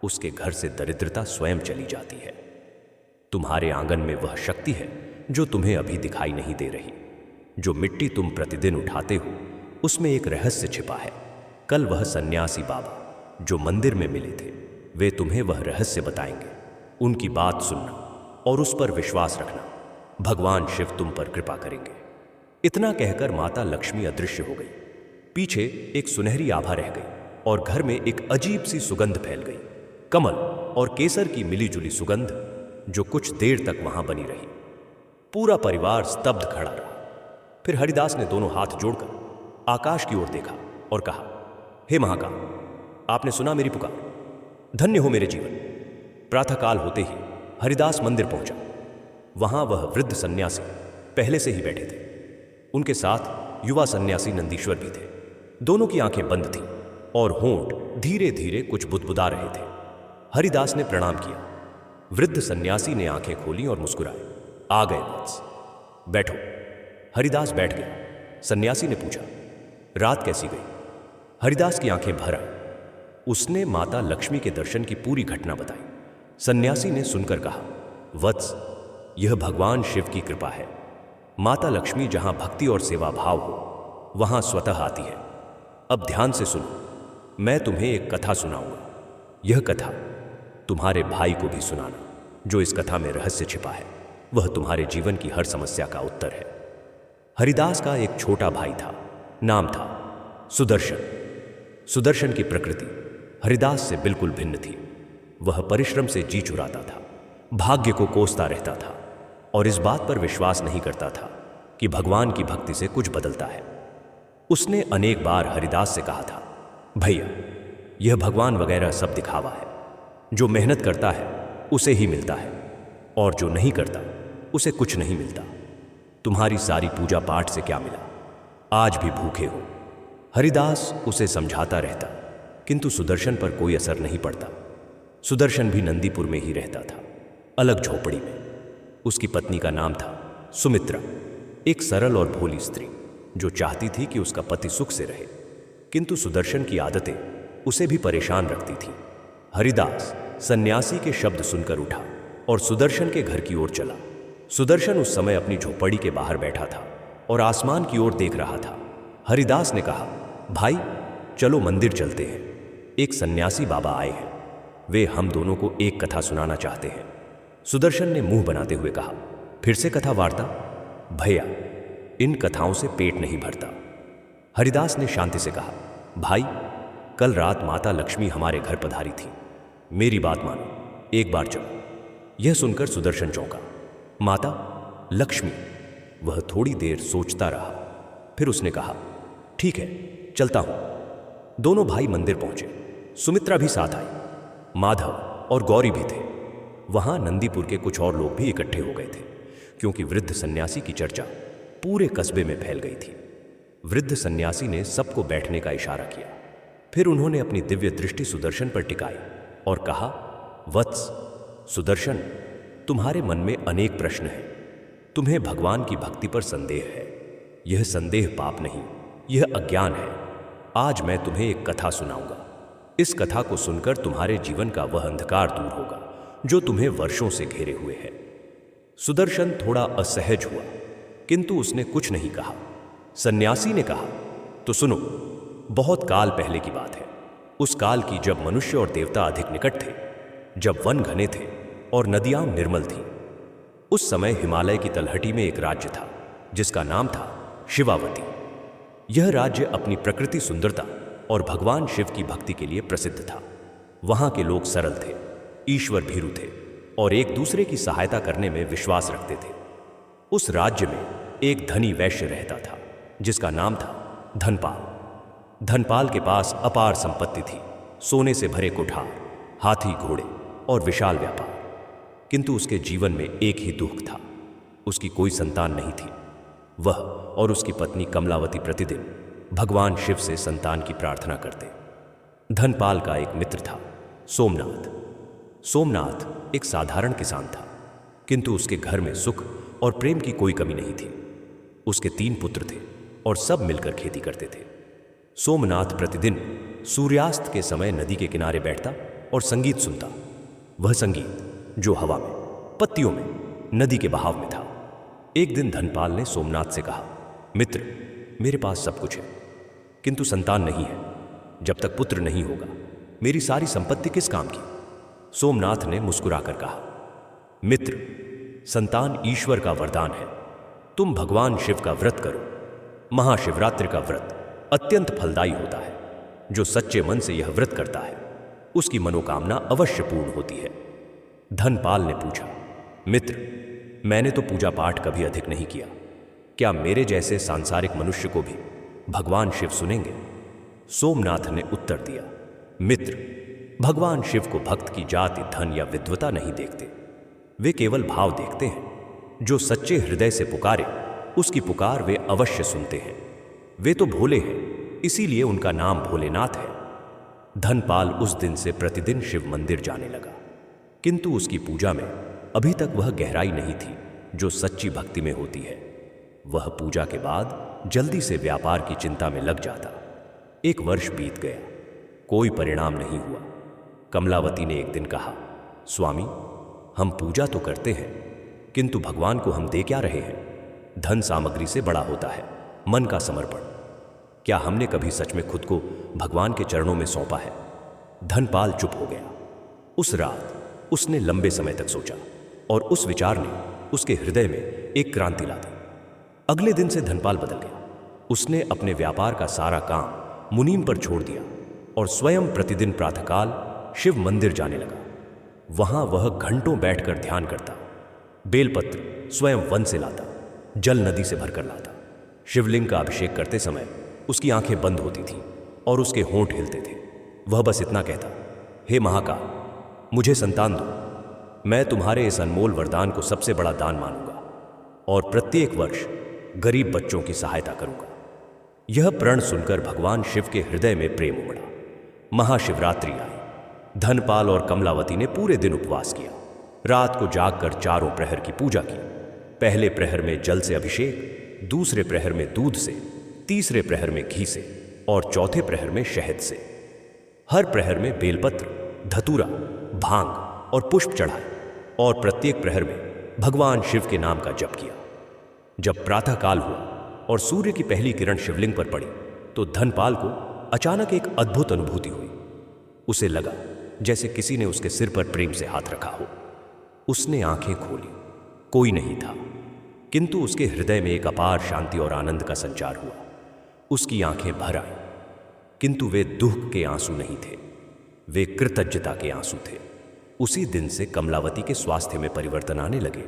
उसके घर से दरिद्रता स्वयं चली जाती है। तुम्हारे आंगन में वह शक्ति है जो तुम्हें अभी दिखाई नहीं दे रही। जो मिट्टी तुम प्रतिदिन उठाते हो, उसमें एक रहस्य छिपा है। कल वह सन्यासी बाबा जो मंदिर में मिले थे, वे तुम्हें वह रहस्य बताएंगे। उनकी बात सुनना और उस पर विश्वास रखना। भगवान शिव तुम पर कृपा करेंगे। इतना कहकर माता लक्ष्मी अदृश्य हो गई। पीछे एक सुनहरी आभा रह गई और घर में एक अजीब सी सुगंध फैल गई। कमल और केसर की मिलीजुली सुगंध जो कुछ देर तक वहां बनी रही। पूरा परिवार स्तब्ध खड़ा रहा। फिर हरिदास ने दोनों हाथ जोड़कर आकाश की ओर देखा और कहा, हे महाकाल, आपने सुना मेरी पुकार। धन्य हो मेरे जीवन। प्रातःकाल होते ही हरिदास मंदिर पहुंचा। वहां वह वृद्ध सन्यासी पहले से ही बैठे थे। उनके साथ युवा सन्यासी नंदीश्वर भी थे। दोनों की आंखें बंद थीं और होंठ धीरे धीरे कुछ बुदबुदा रहे थे। हरिदास ने प्रणाम किया। वृद्ध सन्यासी ने आंखें खोली और मुस्कुराए। आ गए वत्स, बैठो। हरिदास बैठ गया। सन्यासी ने पूछा, रात कैसी गई? हरिदास की आंखें भर आई। उसने माता लक्ष्मी के दर्शन की पूरी घटना बताई। सन्यासी ने सुनकर कहा, वत्स, यह भगवान शिव की कृपा है। माता लक्ष्मी जहां भक्ति और सेवा भाव हो, वहां स्वतः आती है। अब ध्यान से सुनो, मैं तुम्हें एक कथा सुनाऊंगा। यह कथा तुम्हारे भाई को भी सुनाना। जो इस कथा में रहस्य छिपा है, वह तुम्हारे जीवन की हर समस्या का उत्तर है। हरिदास का एक छोटा भाई था। नाम था सुदर्शन। सुदर्शन की प्रकृति हरिदास से बिल्कुल भिन्न थी। वह परिश्रम से जी चुराता था, भाग्य को कोसता रहता था और इस बात पर विश्वास नहीं करता था कि भगवान की भक्ति से कुछ बदलता है। उसने अनेक बार हरिदास से कहा था, भैया, यह भगवान वगैरह सब दिखावा है। जो मेहनत करता है उसे ही मिलता है और जो नहीं करता उसे कुछ नहीं मिलता। तुम्हारी सारी पूजा पाठ से क्या मिला? आज भी भूखे हो। हरिदास उसे समझाता रहता, किंतु सुदर्शन पर कोई असर नहीं पड़ता। सुदर्शन भी नंदीपुर में ही रहता था, अलग झोपड़ी में। उसकी पत्नी का नाम था सुमित्रा, एक सरल और भोली स्त्री जो चाहती थी कि उसका पति सुख से रहे, किंतु सुदर्शन की आदतें उसे भी परेशान रखती थीं। हरिदास सन्यासी के शब्द सुनकर उठा और सुदर्शन के घर की ओर चला। सुदर्शन उस समय अपनी झोपड़ी के बाहर बैठा था और आसमान की ओर देख रहा था। हरिदास ने कहा, भाई, चलो मंदिर चलते हैं। एक सन्यासी बाबा आए हैं। वे हम दोनों को एक कथा सुनाना चाहते हैं। सुदर्शन ने मुंह बनाते हुए कहा, फिर से कथा वार्ता? भैया, इन कथाओं से पेट नहीं भरता। हरिदास ने शांति से कहा, भाई, कल रात माता लक्ष्मी हमारे घर पधारी थी। मेरी बात मानो, एक बार चलो। यह सुनकर सुदर्शन चौंका। माता लक्ष्मी? वह थोड़ी देर सोचता रहा, फिर उसने कहा, ठीक है, चलता हूं। दोनों भाई मंदिर पहुंचे। सुमित्रा भी साथ आई। माधव और गौरी भी थे। वहां नंदीपुर के कुछ और लोग भी इकट्ठे हो गए थे, क्योंकि वृद्ध सन्यासी की चर्चा पूरे कस्बे में फैल गई थी। वृद्ध सन्यासी ने सबको बैठने का इशारा किया। फिर उन्होंने अपनी दिव्य दृष्टि सुदर्शन पर टिकाई और कहा, वत्स सुदर्शन, तुम्हारे मन में अनेक प्रश्न हैं। तुम्हें भगवान की भक्ति पर संदेह है। यह संदेह पाप नहीं, यह अज्ञान है। आज मैं तुम्हें एक कथा सुनाऊंगा। इस कथा को सुनकर तुम्हारे जीवन का वह अंधकार दूर होगा जो तुम्हें वर्षों से घेरे हुए है। सुदर्शन थोड़ा असहज हुआ, किंतु उसने कुछ नहीं कहा। सन्यासी ने कहा, तो सुनो। बहुत काल पहले की बात है, उस काल की जब मनुष्य और देवता अधिक निकट थे, जब वन घने थे और नदियां निर्मल थीं। उस समय हिमालय की तलहटी में एक राज्य था जिसका नाम था शिवावती। यह राज्य अपनी प्रकृति सुंदरता और भगवान शिव की भक्ति के लिए प्रसिद्ध था। वहां के लोग सरल थे, ईश्वर भीरु थे और एक दूसरे की सहायता करने में विश्वास रखते थे। उस राज्य में एक धनी वैश्य रहता था जिसका नाम था धनपाल। धनपाल के पास अपार संपत्ति थी, सोने से भरे कुठार, हाथी घोड़े और विशाल व्यापार। किंतु उसके जीवन में एक ही दुख था, उसकी कोई संतान नहीं थी। वह और उसकी पत्नी कमलावती प्रतिदिन भगवान शिव से संतान की प्रार्थना करते। धनपाल का एक मित्र था, सोमनाथ। सोमनाथ एक साधारण किसान था, किंतु उसके घर में सुख और प्रेम की कोई कमी नहीं थी। उसके 3 पुत्र थे और सब मिलकर खेती करते थे। सोमनाथ प्रतिदिन सूर्यास्त के समय नदी के किनारे बैठता और संगीत सुनता। वह संगीत जो हवा में, पत्तियों में, नदी के बहाव में था। एक दिन धनपाल ने सोमनाथ से कहा, मित्र, मेरे पास सब कुछ है, किंतु संतान नहीं है। जब तक पुत्र नहीं होगा, मेरी सारी संपत्ति किस काम की? सोमनाथ ने मुस्कुराकर कहा, मित्र, संतान ईश्वर का वरदान है। तुम भगवान शिव का व्रत करो। महाशिवरात्रि का व्रत अत्यंत फलदायी होता है। जो सच्चे मन से यह व्रत करता है, उसकी मनोकामना अवश्य पूर्ण होती है। धनपाल ने पूछा, मित्र, मैंने तो पूजा पाठ कभी अधिक नहीं किया। क्या मेरे जैसे सांसारिक मनुष्य को भी भगवान शिव सुनेंगे? सोमनाथ ने उत्तर दिया, मित्र, भगवान शिव को भक्त की जाति, धन या विद्वता नहीं देखते। वे केवल भाव देखते हैं। जो सच्चे हृदय से पुकारे, उसकी पुकार वे अवश्य सुनते हैं। वे तो भोले हैं, इसीलिए उनका नाम भोलेनाथ है। धनपाल उस दिन से प्रतिदिन शिव मंदिर जाने लगा, किंतु उसकी पूजा में अभी तक वह गहराई नहीं थी जो सच्ची भक्ति में होती है। वह पूजा के बाद जल्दी से व्यापार की चिंता में लग जाता। 1 वर्ष बीत गया, कोई परिणाम नहीं हुआ। कमलावती ने एक दिन कहा, स्वामी, हम पूजा तो करते हैं, किंतु भगवान को हम दे क्या रहे हैं? धन सामग्री से बड़ा होता है मन का समर्पण। क्या हमने कभी सच में खुद को भगवान के चरणों में सौंपा है? धनपाल चुप हो गया। उस रात उसने लंबे समय तक सोचा और उस विचार ने उसके हृदय में एक क्रांति ला दी। अगले दिन से धनपाल बदल गया। उसने अपने व्यापार का सारा काम मुनीम पर छोड़ दिया और स्वयं प्रतिदिन प्रातःकाल शिव मंदिर जाने लगा। वहां वह घंटों बैठकर ध्यान करता, बेलपत्र स्वयं वन से लाता, जल नदी से भरकर लाता। शिवलिंग का अभिषेक करते समय उसकी आंखें बंद होती थीं और उसके होंठ हिलते थे। वह बस इतना कहता, हे महाकाल, मुझे संतान दो। मैं तुम्हारे इस अनमोल वरदान को सबसे बड़ा दान मानूंगा और प्रत्येक वर्ष गरीब बच्चों की सहायता करूंगा। यह प्रण सुनकर भगवान शिव के हृदय में प्रेम उमड़ा। महाशिवरात्रि आई। धनपाल और कमलावती ने पूरे दिन उपवास किया। रात को जागकर चारों प्रहर की पूजा की। पहले प्रहर में जल से अभिषेक, दूसरे प्रहर में दूध से, तीसरे प्रहर में घी से और चौथे प्रहर में शहद से। हर प्रहर में बेलपत्र, धतूरा, भांग और पुष्प चढ़ाए और प्रत्येक प्रहर में भगवान शिव के नाम का जप किया। जब प्रातःकाल हुआ और सूर्य की पहली किरण शिवलिंग पर पड़ी तो धनपाल को अचानक एक अद्भुत अनुभूति हुई। उसे लगा जैसे किसी ने उसके सिर पर प्रेम से हाथ रखा हो। उसने आंखें खोली, कोई नहीं था, किंतु उसके हृदय में एक अपार शांति और आनंद का संचार हुआ। उसकी आंखें भर आईं, किंतु वे दुख के आंसू नहीं थे, वे कृतज्ञता के आंसू थे। उसी दिन से कमलावती के स्वास्थ्य में परिवर्तन आने लगे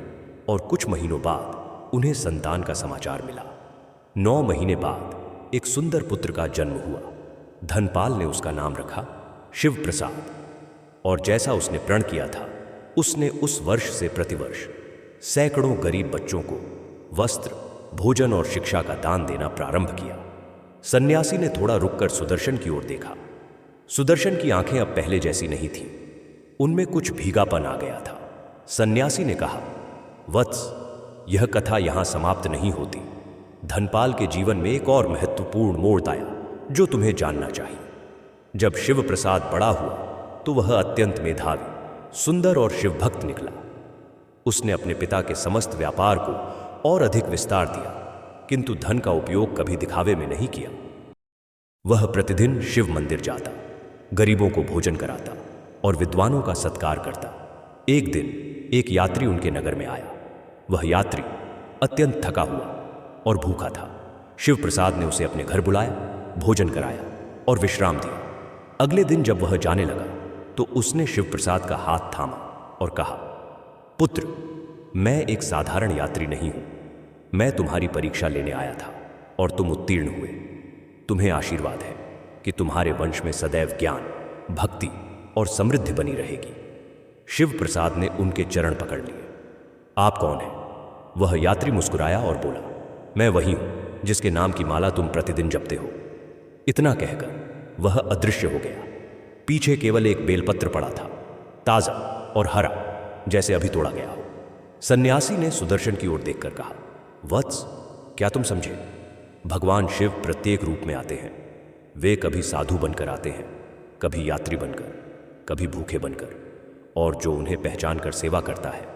और कुछ महीनों बाद उन्हें संतान का समाचार मिला। 9 महीने बाद एक सुंदर पुत्र का जन्म हुआ। धनपाल ने उसका नाम रखा शिव प्रसाद, और जैसा उसने प्रण किया था, उसने उस वर्ष से प्रतिवर्ष सैकड़ों गरीब बच्चों को वस्त्र, भोजन और शिक्षा का दान देना प्रारंभ किया। सन्यासी ने थोड़ा रुककर सुदर्शन की ओर देखा। सुदर्शन की आंखें अब पहले जैसी नहीं थीं, उनमें कुछ भीगापन आ गया था। सन्यासी ने कहा, वत्स, यह कथा यहां समाप्त नहीं होती। धनपाल के जीवन में एक और महत्वपूर्ण मोड़ आया जो तुम्हें जानना चाहिए। जब शिव प्रसाद बड़ा हुआ तो वह अत्यंत मेधावी, सुंदर और शिवभक्त निकला। उसने अपने पिता के समस्त व्यापार को और अधिक विस्तार दिया, किंतु धन का उपयोग कभी दिखावे में नहीं किया। वह प्रतिदिन शिव मंदिर जाता, गरीबों को भोजन कराता और विद्वानों का सत्कार करता। एक दिन एक यात्री उनके नगर में आया। वह यात्री अत्यंत थका हुआ और भूखा था। शिव प्रसाद ने उसे अपने घर बुलाया, भोजन कराया और विश्राम दिया। अगले दिन जब वह जाने लगा तो उसने शिव प्रसाद का हाथ थामा और कहा, पुत्र, मैं एक साधारण यात्री नहीं हूं। मैं तुम्हारी परीक्षा लेने आया था और तुम उत्तीर्ण हुए। तुम्हें आशीर्वाद है कि तुम्हारे वंश में सदैव ज्ञान, भक्ति और समृद्धि बनी रहेगी। शिव प्रसाद ने उनके चरण पकड़ लिए। आप कौन हैं? वह यात्री मुस्कुराया और बोला, मैं वही हूं जिसके नाम की माला तुम प्रतिदिन जपते हो। इतना कहकर वह अदृश्य हो गया। पीछे केवल एक बेलपत्र पड़ा था, ताजा और हरा, जैसे अभी तोड़ा गया हो। सन्यासी ने सुदर्शन की ओर देखकर कहा, वत्स, क्या तुम समझे? भगवान शिव प्रत्येक रूप में आते हैं। वे कभी साधु बनकर आते हैं, कभी यात्री बनकर, कभी भूखे बनकर, और जो उन्हें पहचान कर सेवा करता है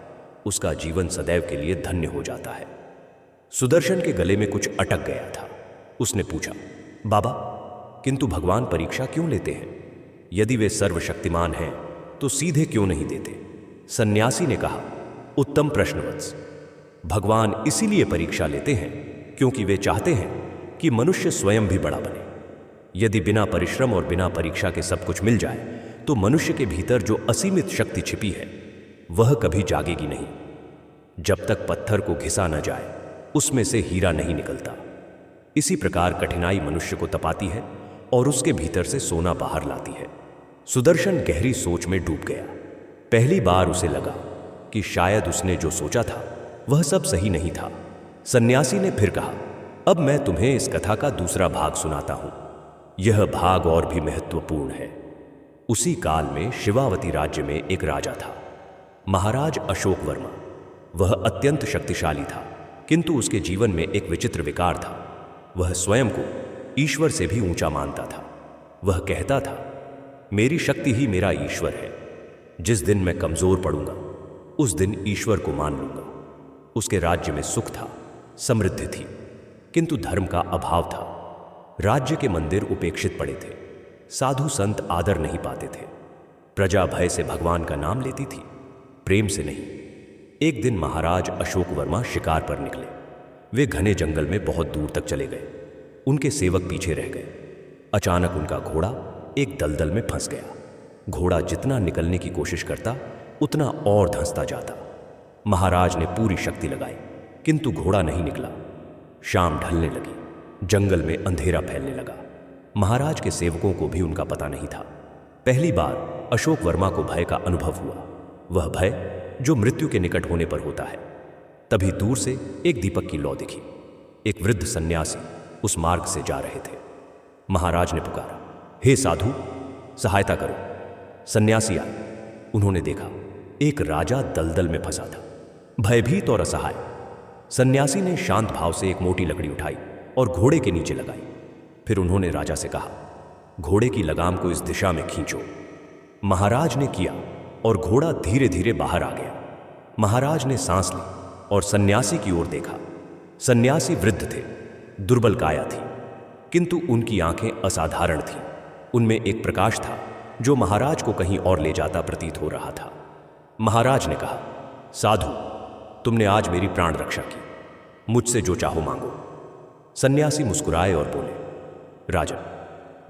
उसका जीवन सदैव के लिए धन्य हो जाता है। सुदर्शन के गले में कुछ अटक गया था। उसने पूछा, बाबा, किंतु भगवान परीक्षा क्यों लेते हैं? यदि वे सर्वशक्तिमान हैं तो सीधे क्यों नहीं देते? सन्यासी ने कहा, उत्तम प्रश्न वत्स। भगवान इसीलिए परीक्षा लेते हैं क्योंकि वे चाहते हैं कि मनुष्य स्वयं भी बड़ा बने। यदि बिना परिश्रम और बिना परीक्षा के सब कुछ मिल जाए तो मनुष्य के भीतर जो असीमित शक्ति छिपी है वह कभी जागेगी नहीं। जब तक पत्थर को घिसा न जाए उसमें से हीरा नहीं निकलता। इसी प्रकार कठिनाई मनुष्य को तपाती है और उसके भीतर से सोना बाहर लाती है। सुदर्शन गहरी सोच में डूब गया। पहली बार उसे लगा कि शायद उसने जो सोचा था वह सब सही नहीं था। सन्यासी ने फिर कहा, अब मैं तुम्हें इस कथा का दूसरा भाग सुनाता हूं। यह भाग और भी महत्वपूर्ण है। उसी काल में शिवावती राज्य में एक राजा था, महाराज अशोक वर्मा। वह अत्यंत शक्तिशाली था, किंतु उसके जीवन में एक विचित्र विकार था। वह स्वयं को ईश्वर से भी ऊंचा मानता था। वह कहता था, मेरी शक्ति ही मेरा ईश्वर है। जिस दिन मैं कमजोर पड़ूंगा उस दिन ईश्वर को मान लूंगा। उसके राज्य में सुख था, समृद्धि थी, किंतु धर्म का अभाव था। राज्य के मंदिर उपेक्षित पड़े थे, साधु संत आदर नहीं पाते थे। प्रजा भय से भगवान का नाम लेती थी, प्रेम से नहीं। एक दिन महाराज अशोक वर्मा शिकार पर निकले। वे घने जंगल में बहुत दूर तक चले गए। उनके सेवक पीछे रह गए। अचानक उनका घोड़ा एक दलदल में फंस गया। घोड़ा जितना निकलने की कोशिश करता उतना और धंसता जाता। महाराज ने पूरी शक्ति लगाई, किंतु घोड़ा नहीं निकला। शाम ढलने लगी, जंगल में अंधेरा फैलने लगा। महाराज के सेवकों को भी उनका पता नहीं था। पहली बार अशोक वर्मा को भय का अनुभव हुआ, वह भय जो मृत्यु के निकट होने पर होता है। तभी दूर से एक दीपक की लौ दिखी। एक वृद्ध सन्यासी उस मार्ग से जा रहे थे। महाराज ने पुकारा, हे साधु, सहायता करो। सन्यासी आए। उन्होंने देखा एक राजा दलदल में फंसा था, भयभीत और असहाय। सन्यासी ने शांत भाव से एक मोटी लकड़ी उठाई और घोड़े के नीचे लगाई। फिर उन्होंने राजा से कहा, घोड़े की लगाम को इस दिशा में खींचो। महाराज ने किया और घोड़ा धीरे धीरे बाहर आ गया। महाराज ने सांस ली और सन्यासी की ओर देखा। सन्यासी वृद्ध थे, दुर्बल काया थी, किंतु उनकी आंखें असाधारण थीं। उनमें एक प्रकाश था जो महाराज को कहीं और ले जाता प्रतीत हो रहा था। महाराज ने कहा, साधु, तुमने आज मेरी प्राण रक्षा की, मुझसे जो चाहो मांगो। सन्यासी मुस्कुराए और बोले, राजन,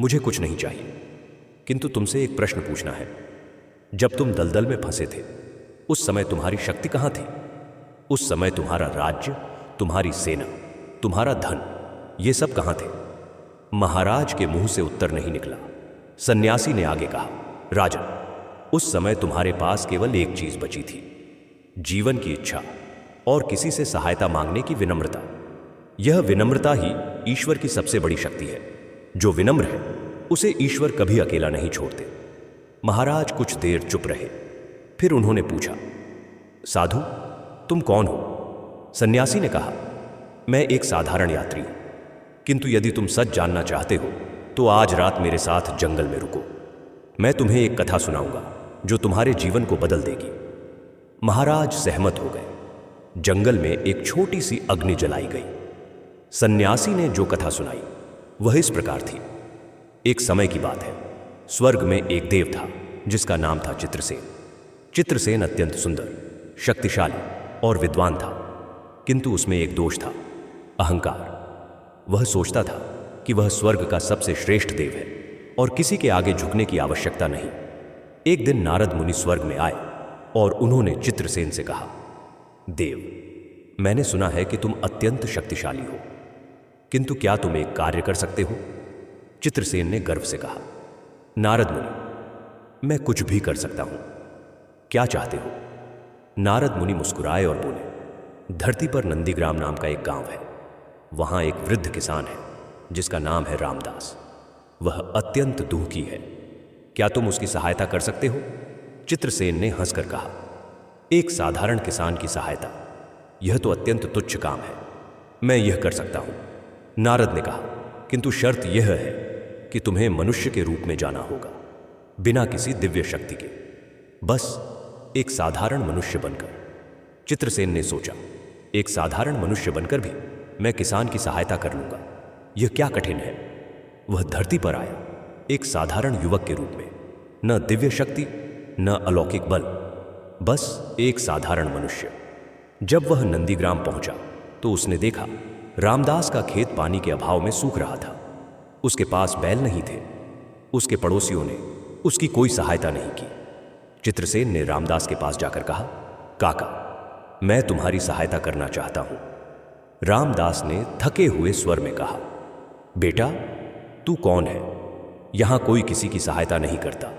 मुझे कुछ नहीं चाहिए, किंतु तुमसे एक प्रश्न पूछना है। जब तुम दलदल में फंसे थे, उस समय तुम्हारी शक्ति कहाँ थी? उस समय तुम्हारा राज्य, तुम्हारी सेना, तुम्हारा धन, ये सब कहाँ थे? महाराज के मुंह से उत्तर नहीं निकला। सन्यासी ने आगे कहा, राजन, उस समय तुम्हारे पास केवल एक चीज बची थी, जीवन की इच्छा और किसी से सहायता मांगने की विनम्रता। यह विनम्रता ही ईश्वर की सबसे बड़ी शक्ति है। जो विनम्र है उसे ईश्वर कभी अकेला नहीं छोड़ते। महाराज कुछ देर चुप रहे, फिर उन्होंने पूछा, साधु, तुम कौन हो? सन्यासी ने कहा, मैं एक साधारण यात्री हूं, किंतु यदि तुम सच जानना चाहते हो तो आज रात मेरे साथ जंगल में रुको। मैं तुम्हें एक कथा सुनाऊंगा जो तुम्हारे जीवन को बदल देगी। महाराज सहमत हो गए। जंगल में एक छोटी सी अग्नि जलाई गई। सन्यासी ने जो कथा सुनाई वह इस प्रकार थी। एक समय की बात है, स्वर्ग में एक देव था जिसका नाम था चित्रसेन। चित्रसेन अत्यंत सुंदर, शक्तिशाली और विद्वान था, किंतु उसमें एक दोष था, अहंकार। वह सोचता था कि वह स्वर्ग का सबसे श्रेष्ठ देव है और किसी के आगे झुकने की आवश्यकता नहीं। एक दिन नारद मुनि स्वर्ग में आए और उन्होंने चित्रसेन से कहा, देव, मैंने सुना है कि तुम अत्यंत शक्तिशाली हो, किंतु क्या तुम एक कार्य कर सकते हो? चित्रसेन ने गर्व से कहा, नारद मुनि, मैं कुछ भी कर सकता हूं, क्या चाहते हो? नारद मुनि मुस्कुराए और बोले, धरती पर नंदीग्राम नाम का एक गांव है। वहां एक वृद्ध किसान है जिसका नाम है रामदास। वह अत्यंत दुखी है, क्या तुम उसकी सहायता कर सकते हो? चित्रसेन ने हंसकर कहा, एक साधारण किसान की सहायता, यह तो अत्यंत तुच्छ काम है, मैं यह कर सकता हूं। नारद ने कहा, किंतु शर्त यह है कि तुम्हें मनुष्य के रूप में जाना होगा, बिना किसी दिव्य शक्ति के, बस एक साधारण मनुष्य बनकर। चित्रसेन ने सोचा, एक साधारण मनुष्य बनकर भी मैं किसान की सहायता कर लूंगा, यह क्या कठिन है। वह धरती पर आया एक साधारण युवक के रूप में, न दिव्य शक्ति न अलौकिक बल, बस एक साधारण मनुष्य। जब वह नंदीग्राम पहुंचा तो उसने देखा रामदास का खेत पानी के अभाव में सूख रहा था। उसके पास बैल नहीं थे। उसके पड़ोसियों ने उसकी कोई सहायता नहीं की। चित्रसेन ने रामदास के पास जाकर कहा, काका, मैं तुम्हारी सहायता करना चाहता हूं। रामदास ने थके हुए स्वर में कहा, बेटा, तू कौन है? यहां कोई किसी की सहायता नहीं करता।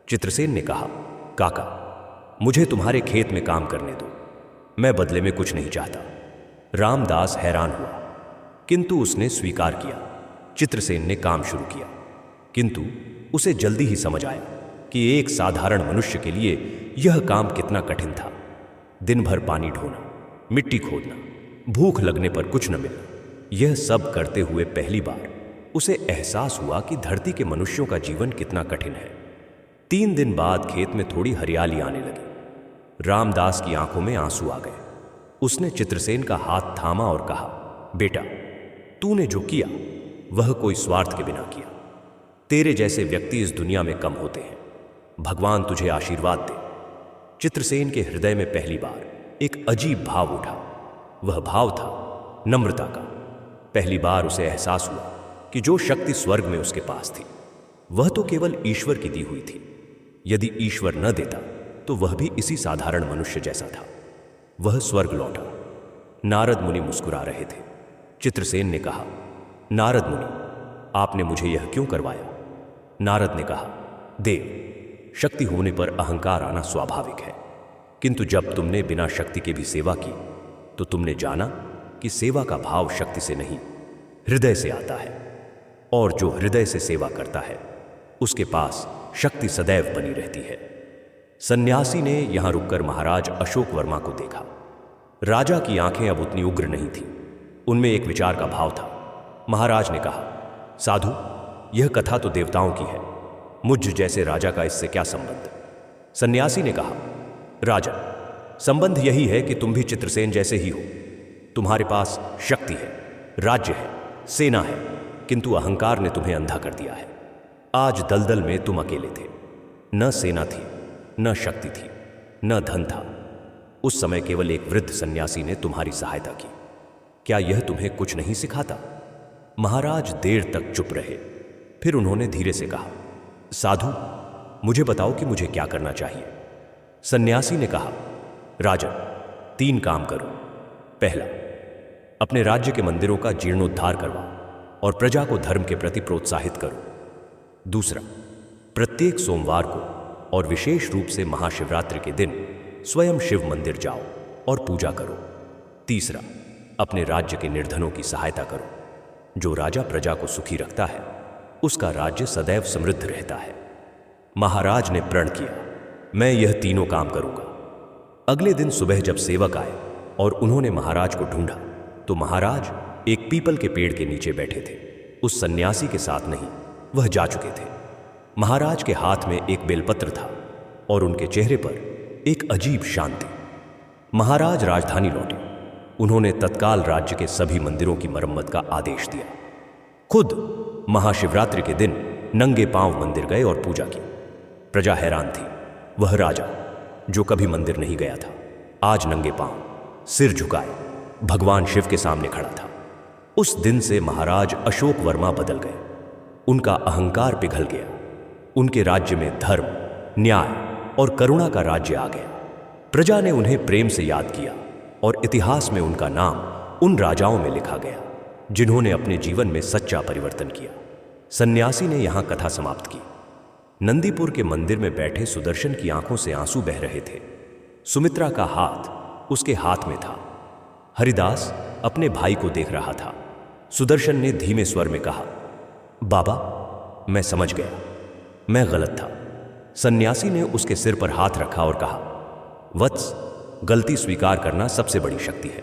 चित्रसेन ने कहा, काका, मुझे तुम्हारे खेत में काम करने दो, मैं बदले में कुछ नहीं चाहता। रामदास हैरान हुआ, किंतु उसने स्वीकार किया। चित्रसेन ने काम शुरू किया, किंतु उसे जल्दी ही समझ आया कि एक साधारण मनुष्य के लिए यह काम कितना कठिन था। दिन भर पानी ढोना, मिट्टी खोदना, भूख लगने पर कुछ न मिलना, यह सब करते हुए पहली बार उसे एहसास हुआ कि धरती के मनुष्यों का जीवन कितना कठिन है। 3 दिन बाद खेत में थोड़ी हरियाली आने लगी। रामदास की आंखों में आंसू आ गए। उसने चित्रसेन का हाथ थामा और कहा, बेटा, तूने जो किया वह कोई स्वार्थ के बिना किया। तेरे जैसे व्यक्ति इस दुनिया में कम होते हैं। भगवान तुझे आशीर्वाद दे। चित्रसेन के हृदय में पहली बार एक अजीब भाव उठा। वह भाव था नम्रता का। पहली बार उसे एहसास हुआ कि जो शक्ति स्वर्ग में उसके पास थी वह तो केवल ईश्वर की दी हुई थी। यदि ईश्वर न देता तो वह भी इसी साधारण मनुष्य जैसा था। वह स्वर्ग लौटा। नारद मुनि मुस्कुरा रहे थे। चित्रसेन ने कहा, नारद मुनि, आपने मुझे यह क्यों करवाया? नारद ने कहा, देव, शक्ति होने पर अहंकार आना स्वाभाविक है, किंतु जब तुमने बिना शक्ति के भी सेवा की तो तुमने जाना कि सेवा का भाव शक्ति से नहीं, हृदय से आता है, और जो हृदय से सेवा करता है उसके पास शक्ति सदैव बनी रहती है। सन्यासी ने यहां रुककर महाराज अशोक वर्मा को देखा। राजा की आंखें अब उतनी उग्र नहीं थीं। उनमें एक विचार का भाव था। महाराज ने कहा, साधु, यह कथा तो देवताओं की है, मुझ जैसे राजा का इससे क्या संबंध? सन्यासी ने कहा, राजन, संबंध यही है कि तुम भी चित्रसेन जैसे ही हो। तुम्हारे पास शक्ति है, राज्य है, सेना है, किंतु अहंकार ने तुम्हें अंधा कर दिया है। आज दलदल में तुम अकेले थे। न सेना थी, न शक्ति थी, न धन था। उस समय केवल एक वृद्ध सन्यासी ने तुम्हारी सहायता की। क्या यह तुम्हें कुछ नहीं सिखाता? महाराज देर तक चुप रहे। फिर उन्होंने धीरे से कहा, साधु, मुझे बताओ कि मुझे क्या करना चाहिए। सन्यासी ने कहा, राजन, 3 काम करो। पहला, अपने राज्य के मंदिरों का जीर्णोद्धार करवाओ और प्रजा को धर्म के प्रति प्रोत्साहित करो। दूसरा, प्रत्येक सोमवार को और विशेष रूप से महाशिवरात्रि के दिन स्वयं शिव मंदिर जाओ और पूजा करो। तीसरा, अपने राज्य के निर्धनों की सहायता करो। जो राजा प्रजा को सुखी रखता है, उसका राज्य सदैव समृद्ध रहता है। महाराज ने प्रण किया, मैं यह तीनों काम करूंगा। अगले दिन सुबह जब सेवक आए और उन्होंने महाराज को ढूंढा, तो महाराज एक पीपल के पेड़ के नीचे बैठे थे। उस सन्यासी के साथ नहीं, वह जा चुके थे। महाराज के हाथ में एक बेलपत्र था और उनके चेहरे पर एक अजीब शांति। महाराज राजधानी लौटे। उन्होंने तत्काल राज्य के सभी मंदिरों की मरम्मत का आदेश दिया। खुद महाशिवरात्रि के दिन नंगे पांव मंदिर गए और पूजा की। प्रजा हैरान थी। वह राजा जो कभी मंदिर नहीं गया था, आज नंगे पांव, सिर झुकाए भगवान शिव के सामने खड़ा था। उस दिन से महाराज अशोक वर्मा बदल गए। उनका अहंकार पिघल गया। उनके राज्य में धर्म, न्याय और करुणा का राज्य आ गया। प्रजा ने उन्हें प्रेम से याद किया और इतिहास में उनका नाम उन राजाओं में लिखा गया जिन्होंने अपने जीवन में सच्चा परिवर्तन किया। सन्यासी ने यहां कथा समाप्त की। नंदीपुर के मंदिर में बैठे सुदर्शन की आंखों से आंसू बह रहे थे। सुमित्रा का हाथ उसके हाथ में था। हरिदास अपने भाई को देख रहा था। सुदर्शन ने धीमे स्वर में कहा, बाबा, मैं समझ गया, मैं गलत था। सन्यासी ने उसके सिर पर हाथ रखा और कहा, वत्स, गलती स्वीकार करना सबसे बड़ी शक्ति है,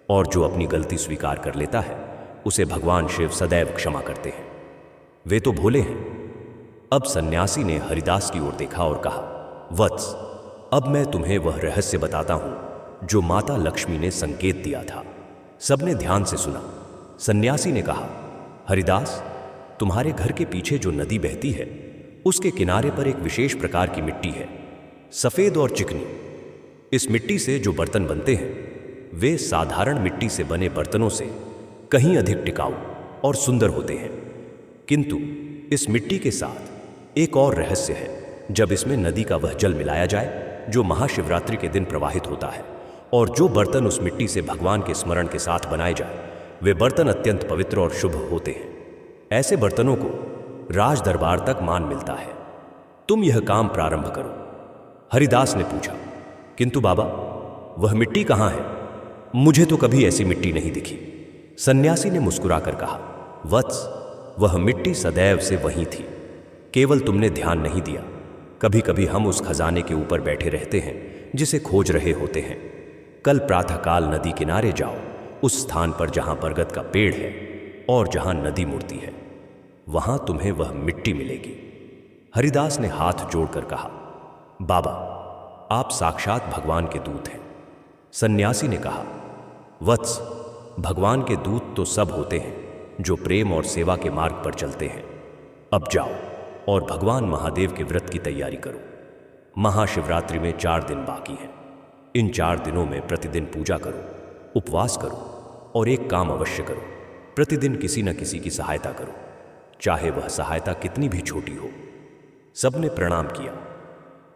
और जो अपनी गलती स्वीकार कर लेता है उसे भगवान शिव सदैव क्षमा करते हैं। वे तो भोले हैं। अब सन्यासी ने हरिदास की ओर देखा और कहा, वत्स, अब मैं तुम्हें वह रहस्य बताता हूं जो माता लक्ष्मी ने संकेत दिया था। सबने ध्यान से सुना। सन्यासी ने कहा, हरिदास, तुम्हारे घर के पीछे जो नदी बहती है, उसके किनारे पर एक विशेष प्रकार की मिट्टी है, सफेद और चिकनी। इस मिट्टी से जो बर्तन बनते हैं, वे साधारण मिट्टी से बने बर्तनों से कहीं अधिक टिकाऊ और सुंदर होते हैं। किंतु इस मिट्टी के साथ एक और रहस्य है। जब इसमें नदी का वह जल मिलाया जाए जो महाशिवरात्रि के दिन प्रवाहित होता है, और जो बर्तन उस मिट्टी से भगवान के स्मरण के साथ बनाए जाए, वे बर्तन अत्यंत पवित्र और शुभ होते हैं। ऐसे बर्तनों को राज दरबार तक मान मिलता है। तुम यह काम प्रारंभ करो। हरिदास ने पूछा, किंतु बाबा, वह मिट्टी कहाँ है? मुझे तो कभी ऐसी मिट्टी नहीं दिखी। सन्यासी ने मुस्कुराकर कहा, वत्स, वह मिट्टी सदैव से वहीं थी, केवल तुमने ध्यान नहीं दिया। कभी कभी हम उस खजाने के ऊपर बैठे रहते हैं जिसे खोज रहे होते हैं। कल प्रातःकाल नदी किनारे जाओ, उस स्थान पर जहां बरगद का पेड़ है और जहां नदी मुड़ती है, वहां तुम्हें वह मिट्टी मिलेगी। हरिदास ने हाथ जोड़कर कहा, बाबा, आप साक्षात भगवान के दूत हैं। सन्यासी ने कहा, वत्स, भगवान के दूत तो सब होते हैं जो प्रेम और सेवा के मार्ग पर चलते हैं। अब जाओ और भगवान महादेव के व्रत की तैयारी करो। महाशिवरात्रि में 4 दिन बाकी हैं। इन 4 दिनों में प्रतिदिन पूजा करो, उपवास करो और एक काम अवश्य करो, प्रतिदिन किसी न किसी की सहायता करो, चाहे वह सहायता कितनी भी छोटी हो। सबने प्रणाम किया।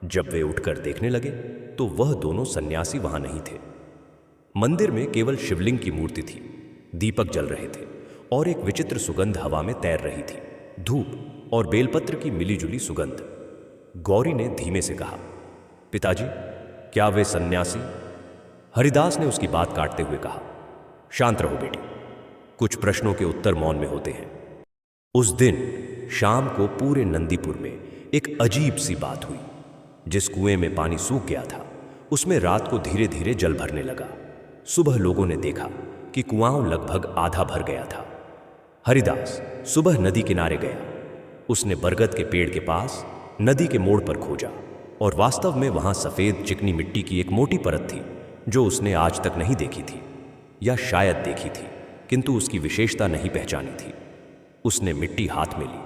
जब वे उठकर देखने लगे तो वह दोनों सन्यासी वहां नहीं थे। मंदिर में केवल शिवलिंग की मूर्ति थी। दीपक जल रहे थे और एक विचित्र सुगंध हवा में तैर रही थी, धूप और बेलपत्र की मिलीजुली सुगंध। गौरी ने धीमे से कहा, पिताजी, क्या वे सन्यासी? हरिदास ने उसकी बात काटते हुए कहा, शांत रहो बेटी, कुछ प्रश्नों के उत्तर मौन में होते हैं। उस दिन शाम को पूरे नंदीपुर में एक अजीब सी बात हुई। जिस कुएं में पानी सूख गया था, उसमें रात को धीरे धीरे जल भरने लगा। सुबह लोगों ने देखा कि कुआं लगभग आधा भर गया था। हरिदास सुबह नदी किनारे गया। उसने बरगद के पेड़ के पास नदी के मोड़ पर खोजा और वास्तव में वहां सफेद चिकनी मिट्टी की एक मोटी परत थी जो उसने आज तक नहीं देखी थी, या शायद देखी थी किंतु उसकी विशेषता नहीं पहचानी थी। उसने मिट्टी हाथ में ली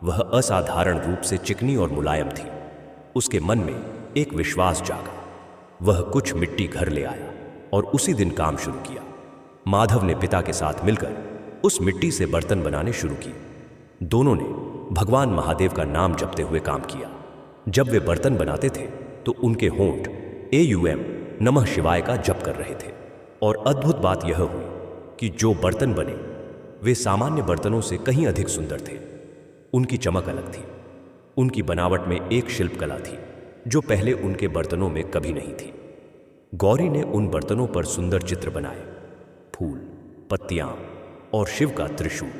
वह असाधारण रूप से चिकनी और मुलायम थी। उसके मन में एक विश्वास जागा। वह कुछ मिट्टी घर ले आया और उसी दिन काम शुरू किया। माधव ने पिता के साथ मिलकर उस मिट्टी से बर्तन बनाने शुरू किए। दोनों ने भगवान महादेव का नाम जपते हुए काम किया। जब वे बर्तन बनाते थे तो उनके होंठ AUM नमः शिवाय का जप कर रहे थे। और अद्भुत बात यह हुई कि जो बर्तन बने वे सामान्य बर्तनों से कहीं अधिक सुंदर थे। उनकी चमक अलग थी। उनकी बनावट में एक शिल्पकला थी जो पहले उनके बर्तनों में कभी नहीं थी। गौरी ने उन बर्तनों पर सुंदर चित्र बनाए, फूल, पत्तियां और शिव का त्रिशूल।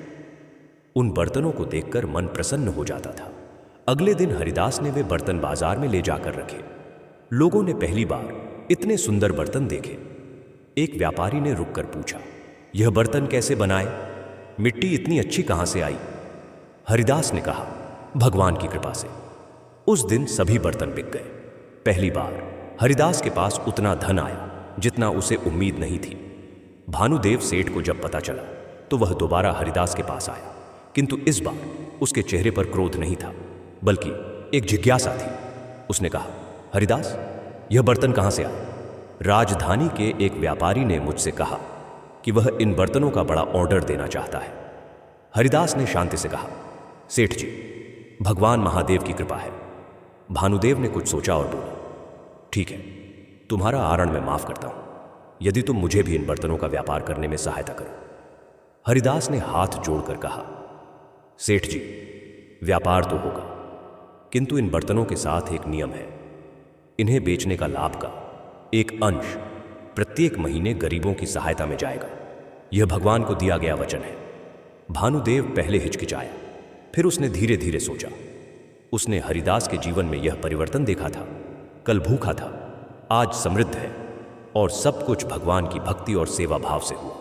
उन बर्तनों को देखकर मन प्रसन्न हो जाता था। अगले दिन हरिदास ने वे बर्तन बाजार में ले जाकर रखे। लोगों ने पहली बार इतने सुंदर बर्तन देखे। एक व्यापारी ने रुककर पूछा, यह बर्तन कैसे बनाए? मिट्टी इतनी अच्छी कहां से आई? हरिदास ने कहा, भगवान की कृपा से। उस दिन सभी बर्तन बिक गए। पहली बार हरिदास के पास उतना धन आया जितना उसे उम्मीद नहीं थी। भानुदेव सेठ को जब पता चला तो वह दोबारा हरिदास के पास आया, किंतु इस बार उसके चेहरे पर क्रोध नहीं था बल्कि एक जिज्ञासा थी। उसने कहा, हरिदास, यह बर्तन कहां से आए? राजधानी के एक व्यापारी ने मुझसे कहा कि वह इन बर्तनों का बड़ा ऑर्डर देना चाहता है। हरिदास ने शांति से कहा, सेठ जी, भगवान महादेव की कृपा है। भानुदेव ने कुछ सोचा और बोला, ठीक है, तुम्हारा आरण मैं माफ करता हूं यदि तुम मुझे भी इन बर्तनों का व्यापार करने में सहायता करो। हरिदास ने हाथ जोड़कर कहा, सेठ जी, व्यापार तो होगा, किंतु इन बर्तनों के साथ एक नियम है। इन्हें बेचने का लाभ का एक अंश प्रत्येक महीने गरीबों की सहायता में जाएगा। यह भगवान को दिया गया वचन है। भानुदेव पहले हिचकिचाया, फिर उसने धीरे धीरे सोचा। उसने हरिदास के जीवन में यह परिवर्तन देखा था। कल भूखा था, आज समृद्ध है और सब कुछ भगवान की भक्ति और सेवा भाव से हुआ।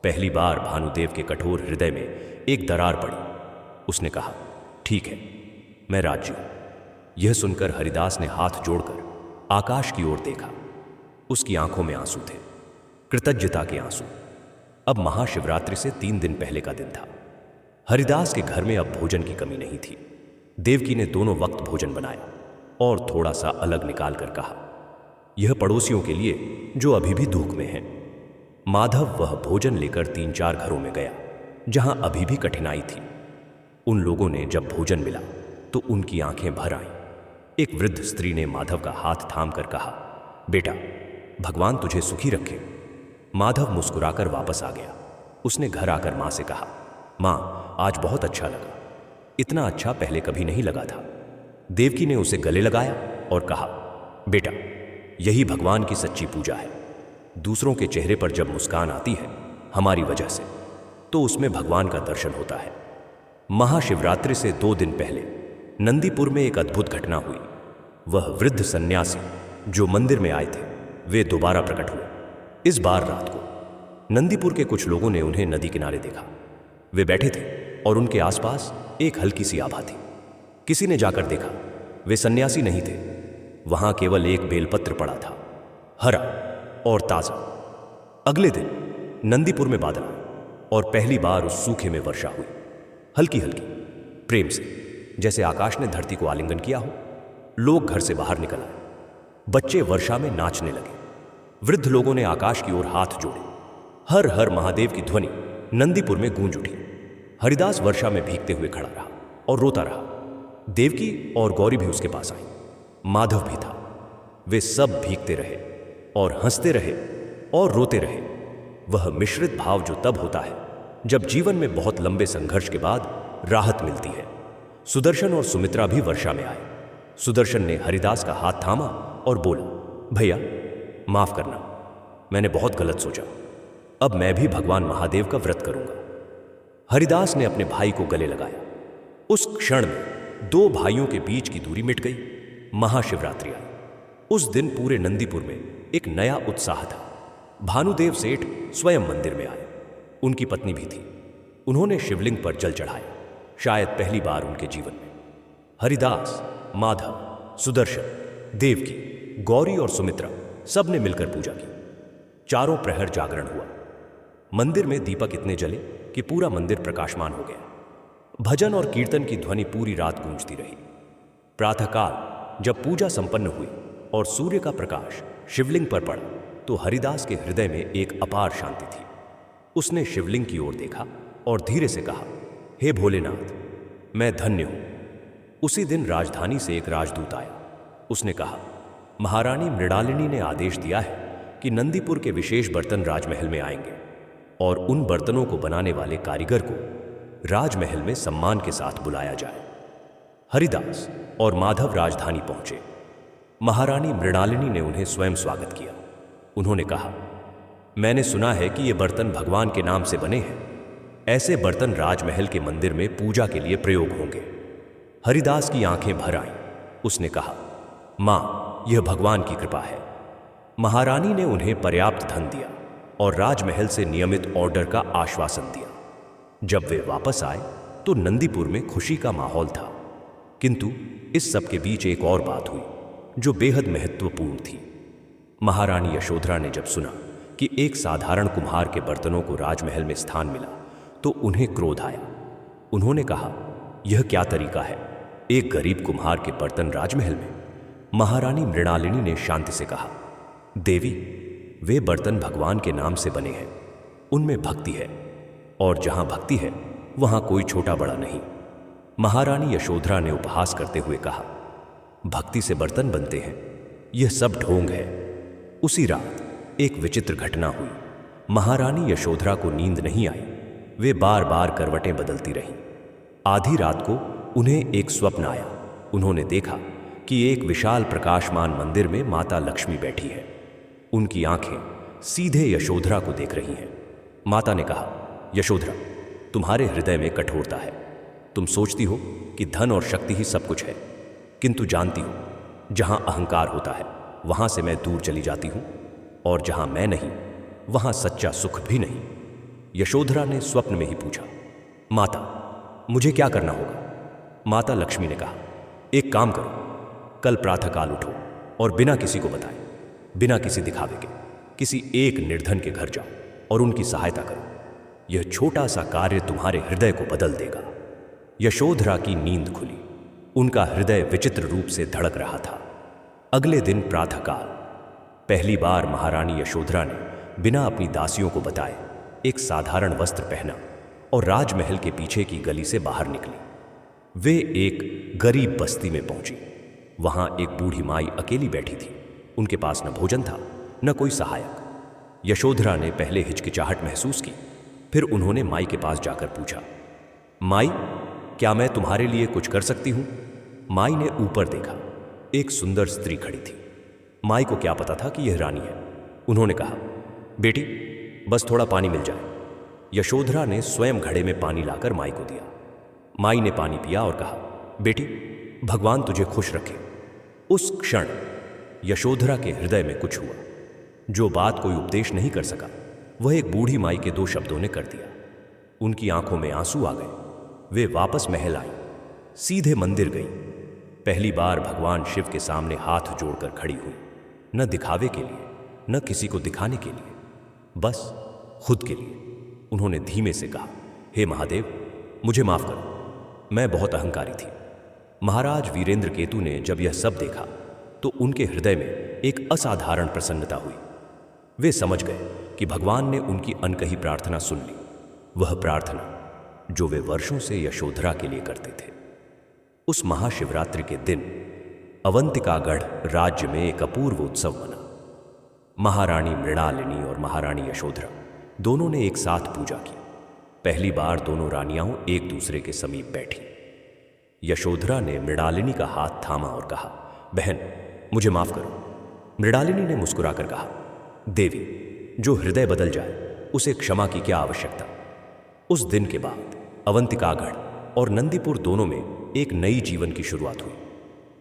पहली बार भानुदेव के कठोर हृदय में एक दरार पड़ी। उसने कहा, ठीक है, मैं राजी हूं। यह सुनकर हरिदास ने हाथ जोड़कर आकाश की ओर देखा। उसकी आंखों में आंसू थे, कृतज्ञता के आंसू। अब महाशिवरात्रि से 3 दिन पहले का दिन था। हरिदास के घर में अब भोजन की कमी नहीं थी। देवकी ने दोनों वक्त भोजन बनाया और थोड़ा सा अलग निकाल कर कहा, यह पड़ोसियों के लिए जो अभी भी दुख में हैं। माधव वह भोजन लेकर 3-4 घरों में गया जहां अभी भी कठिनाई थी। उन लोगों ने जब भोजन मिला तो उनकी आंखें भर आईं। एक वृद्ध स्त्री ने माधव का हाथ थामकर कहा, बेटा, भगवान तुझे सुखी रखे। माधव मुस्कुराकर वापस आ गया। उसने घर आकर मां से कहा, मां, आज बहुत अच्छा लगा। इतना अच्छा पहले कभी नहीं लगा था। देवकी ने उसे गले लगाया और कहा, बेटा, यही भगवान की सच्ची पूजा है। दूसरों के चेहरे पर जब मुस्कान आती है हमारी वजह से, तो उसमें भगवान का दर्शन होता है। महाशिवरात्रि से 2 दिन पहले नंदीपुर में एक अद्भुत घटना हुई। वह वृद्ध सन्यासी जो मंदिर में आए थे, वे दोबारा प्रकट हुए। इस बार रात को नंदीपुर के कुछ लोगों ने उन्हें नदी किनारे देखा। वे बैठे थे और उनके आसपास एक हल्की सी आभा थी। किसी ने जाकर देखा, वे सन्यासी नहीं थे। वहां केवल एक बेलपत्र पड़ा था, हरा और ताजा। अगले दिन नंदीपुर में बादल आए और पहली बार उस सूखे में वर्षा हुई, हल्की हल्की, प्रेम से, जैसे आकाश ने धरती को आलिंगन किया हो। लोग घर से बाहर निकल आए। बच्चे वर्षा में नाचने लगे। वृद्ध लोगों ने आकाश की ओर हाथ जोड़े। हर हर महादेव की ध्वनि नंदीपुर में गूंज उठी। हरिदास वर्षा में भीगते हुए खड़ा रहा और रोता रहा। देवकी और गौरी भी उसके पास आई। माधव भी था। वे सब भीगते रहे और हंसते रहे और रोते रहे। वह मिश्रित भाव जो तब होता है जब जीवन में बहुत लंबे संघर्ष के बाद राहत मिलती है। सुदर्शन और सुमित्रा भी वर्षा में आए। सुदर्शन ने हरिदास का हाथ थामा और बोला, भैया, माफ करना, मैंने बहुत गलत सोचा। अब मैं भी भगवान महादेव का व्रत करूंगा। हरिदास ने अपने भाई को गले लगाया। उस क्षण में 2 भाइयों के बीच की दूरी मिट गई। महाशिवरात्रि आई। उस दिन पूरे नंदीपुर में एक नया उत्साह था। भानुदेव सेठ स्वयं मंदिर में आए। उनकी पत्नी भी थी। उन्होंने शिवलिंग पर जल चढ़ाया, शायद पहली बार उनके जीवन में। हरिदास, माधव, सुदर्शन, देवकी, गौरी और सुमित्रा सब ने मिलकर पूजा की। चारों प्रहर जागरण हुआ। मंदिर में दीपक इतने जले कि पूरा मंदिर प्रकाशमान हो गया। भजन और कीर्तन की ध्वनि पूरी रात गूंजती रही। प्रातःकाल जब पूजा संपन्न हुई और सूर्य का प्रकाश शिवलिंग पर पड़ा तो हरिदास के हृदय में एक अपार शांति थी। उसने शिवलिंग की ओर देखा और धीरे से कहा, हे भोलेनाथ, मैं धन्य हूं। उसी दिन राजधानी से एक राजदूत आया। उसने कहा, महारानी मृणालिनी ने आदेश दिया है कि नंदीपुर के विशेष बर्तन राजमहल में आएंगे और उन बर्तनों को बनाने वाले कारीगर को राजमहल में सम्मान के साथ बुलाया जाए। हरिदास और माधव राजधानी पहुंचे। महारानी मृणालिनी ने उन्हें स्वयं स्वागत किया। उन्होंने कहा, मैंने सुना है कि ये बर्तन भगवान के नाम से बने हैं। ऐसे बर्तन राजमहल के मंदिर में पूजा के लिए प्रयोग होंगे। हरिदास की आंखें भर आईं। उसने कहा, मां, यह भगवान की कृपा है। महारानी ने उन्हें पर्याप्त धन दिया और राजमहल से नियमित ऑर्डर का आश्वासन दिया। जब वे वापस आए तो नंदीपुर में खुशी का माहौल था। किंतु इस सब के बीच एक और बात हुई जो बेहद महत्वपूर्ण थी। महारानी यशोधरा ने जब सुना कि एक साधारण कुम्हार के बर्तनों को राजमहल में स्थान मिला तो उन्हें क्रोध आया। उन्होंने कहा, यह क्या तरीका है, एक गरीब कुम्हार के बर्तन राजमहल में? महारानी मृणालिनी ने शांति से कहा, देवी, वे बर्तन भगवान के नाम से बने हैं। उनमें भक्ति है और जहां भक्ति है वहां कोई छोटा बड़ा नहीं। महारानी यशोधरा ने उपहास करते हुए कहा, भक्ति से बर्तन बनते हैं, यह सब ढोंग है। उसी रात एक विचित्र घटना हुई। महारानी यशोधरा को नींद नहीं आई। वे बार बार करवटें बदलती रहीं। आधी रात को उन्हें एक स्वप्न आया। उन्होंने देखा कि एक विशाल प्रकाशमान मंदिर में माता लक्ष्मी बैठी है। उनकी आंखें सीधे यशोधरा को देख रही हैं। माता ने कहा, यशोधरा, तुम्हारे हृदय में कठोरता है। तुम सोचती हो कि धन और शक्ति ही सब कुछ है, किंतु जानती हो जहां अहंकार होता है वहां से मैं दूर चली जाती हूं और जहां मैं नहीं वहां सच्चा सुख भी नहीं। यशोधरा ने स्वप्न में ही पूछा, माता, मुझे क्या करना होगा? माता लक्ष्मी ने कहा, एक काम करो, कल प्रातःकाल उठो और बिना किसी को बताए, बिना किसी दिखावे के किसी एक निर्धन के घर जाओ और उनकी सहायता करो। यह छोटा सा कार्य तुम्हारे हृदय को बदल देगा। यशोधरा की नींद खुली। उनका हृदय विचित्र रूप से धड़क रहा था। अगले दिन प्रातःकाल पहली बार महारानी यशोधरा ने बिना अपनी दासियों को बताए एक साधारण वस्त्र पहना और राजमहल के पीछे की गली से बाहर निकली। वे एक गरीब बस्ती में पहुंची। वहां एक बूढ़ी माई अकेली बैठी थी। उनके पास न भोजन था न कोई सहायक। यशोधरा ने पहले हिचकिचाहट महसूस की, फिर उन्होंने माई के पास जाकर पूछा, माई, क्या मैं तुम्हारे लिए कुछ कर सकती हूं? माई ने ऊपर देखा। एक सुंदर स्त्री खड़ी थी। माई को क्या पता था कि यह रानी है। उन्होंने कहा, बेटी, बस थोड़ा पानी मिल जाए। यशोधरा ने स्वयं घड़े में पानी लाकर माई को दिया। माई ने पानी पिया और कहा, बेटी, भगवान तुझे खुश रखे। उस क्षण यशोधरा के हृदय में कुछ हुआ। जो बात कोई उपदेश नहीं कर सका वह एक बूढ़ी माई के 2 शब्दों ने कर दिया। उनकी आंखों में आंसू आ गए। वे वापस महल आई, सीधे मंदिर गई। पहली बार भगवान शिव के सामने हाथ जोड़कर खड़ी हुई, न दिखावे के लिए न किसी को दिखाने के लिए, बस खुद के लिए। उन्होंने धीमे से कहा, हे महादेव, मुझे माफ करो, मैं बहुत अहंकारी थी। महाराज वीरेंद्र केतु ने जब यह सब देखा तो उनके हृदय में एक असाधारण प्रसन्नता हुई। वे समझ गए कि भगवान ने उनकी अनकही प्रार्थना सुन ली, वह प्रार्थना जो वे वर्षों से यशोधरा के लिए करते थे। उस महाशिवरात्रि के दिन अवंतिकागढ़ राज्य में एक अपूर्व उत्सव मना। महारानी मृणालिनी और महारानी यशोधरा दोनों ने एक साथ पूजा की। पहली बार दोनों रानियां एक दूसरे के समीप बैठी। यशोधरा ने मृणालिनी का हाथ थामा और कहा, बहन, मुझे माफ करो। मृणालिनी ने मुस्कुराकर कहा, देवी, जो हृदय बदल जाए उसे क्षमा की क्या आवश्यकता। उस दिन के बाद अवंतिकागढ़ और नंदीपुर दोनों में एक नई जीवन की शुरुआत हुई।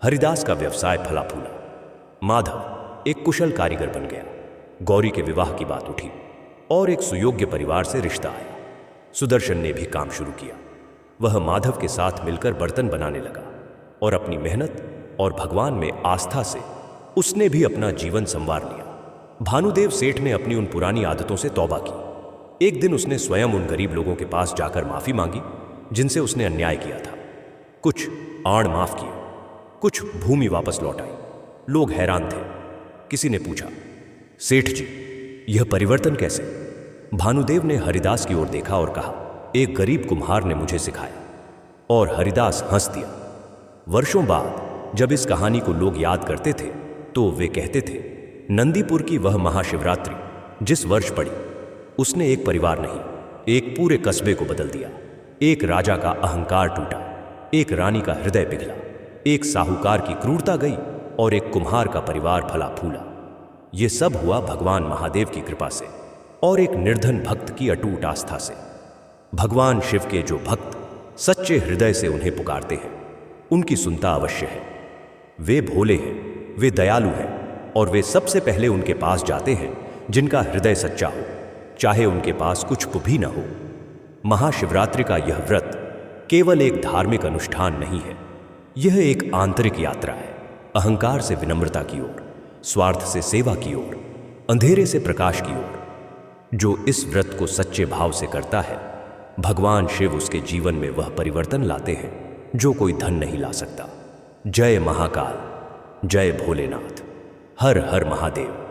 हरिदास का व्यवसाय फला फूला। माधव एक कुशल कारीगर बन गया। गौरी के विवाह की बात उठी और एक सुयोग्य परिवार से रिश्ता आया। सुदर्शन ने भी काम शुरू किया। वह माधव के साथ मिलकर बर्तन बनाने लगा और अपनी मेहनत और भगवान में आस्था से उसने भी अपना जीवन संवार लिया। भानुदेव सेठ ने अपनी उन पुरानी आदतों से तौबा की। एक दिन उसने स्वयं उन गरीब लोगों के पास जाकर माफी मांगी जिनसे उसने अन्याय किया था। कुछ आड़ माफ किए, कुछ भूमि वापस लौटाई। लोग हैरान थे। किसी ने पूछा, सेठ जी, यह परिवर्तन कैसे? भानुदेव ने हरिदास की ओर देखा और कहा, एक गरीब कुम्हार ने मुझे सिखाया। और हरिदास हंस दिया। वर्षों बाद जब इस कहानी को लोग याद करते थे तो वे कहते थे, नंदीपुर की वह महाशिवरात्रि जिस वर्ष पड़ी, उसने एक परिवार नहीं, एक पूरे कस्बे को बदल दिया। एक राजा का अहंकार टूटा, एक रानी का हृदय पिघला, एक साहूकार की क्रूरता गई और एक कुम्हार का परिवार फला फूला। ये सब हुआ भगवान महादेव की कृपा से और एक निर्धन भक्त की अटूट आस्था से। भगवान शिव के जो भक्त सच्चे हृदय से उन्हें पुकारते हैं, उनकी सुनता अवश्य है। वे भोले हैं, वे दयालु हैं और वे सबसे पहले उनके पास जाते हैं जिनका हृदय सच्चा हो, चाहे उनके पास कुछ भी न हो। महाशिवरात्रि का यह व्रत केवल एक धार्मिक अनुष्ठान नहीं है, यह एक आंतरिक यात्रा है। अहंकार से विनम्रता की ओर, स्वार्थ से सेवा की ओर, अंधेरे से प्रकाश की ओर। जो इस व्रत को सच्चे भाव से करता है, भगवान शिव उसके जीवन में वह परिवर्तन लाते हैं जो कोई धन नहीं ला सकता। जय महाकाल, जय भोलेनाथ, हर हर महादेव।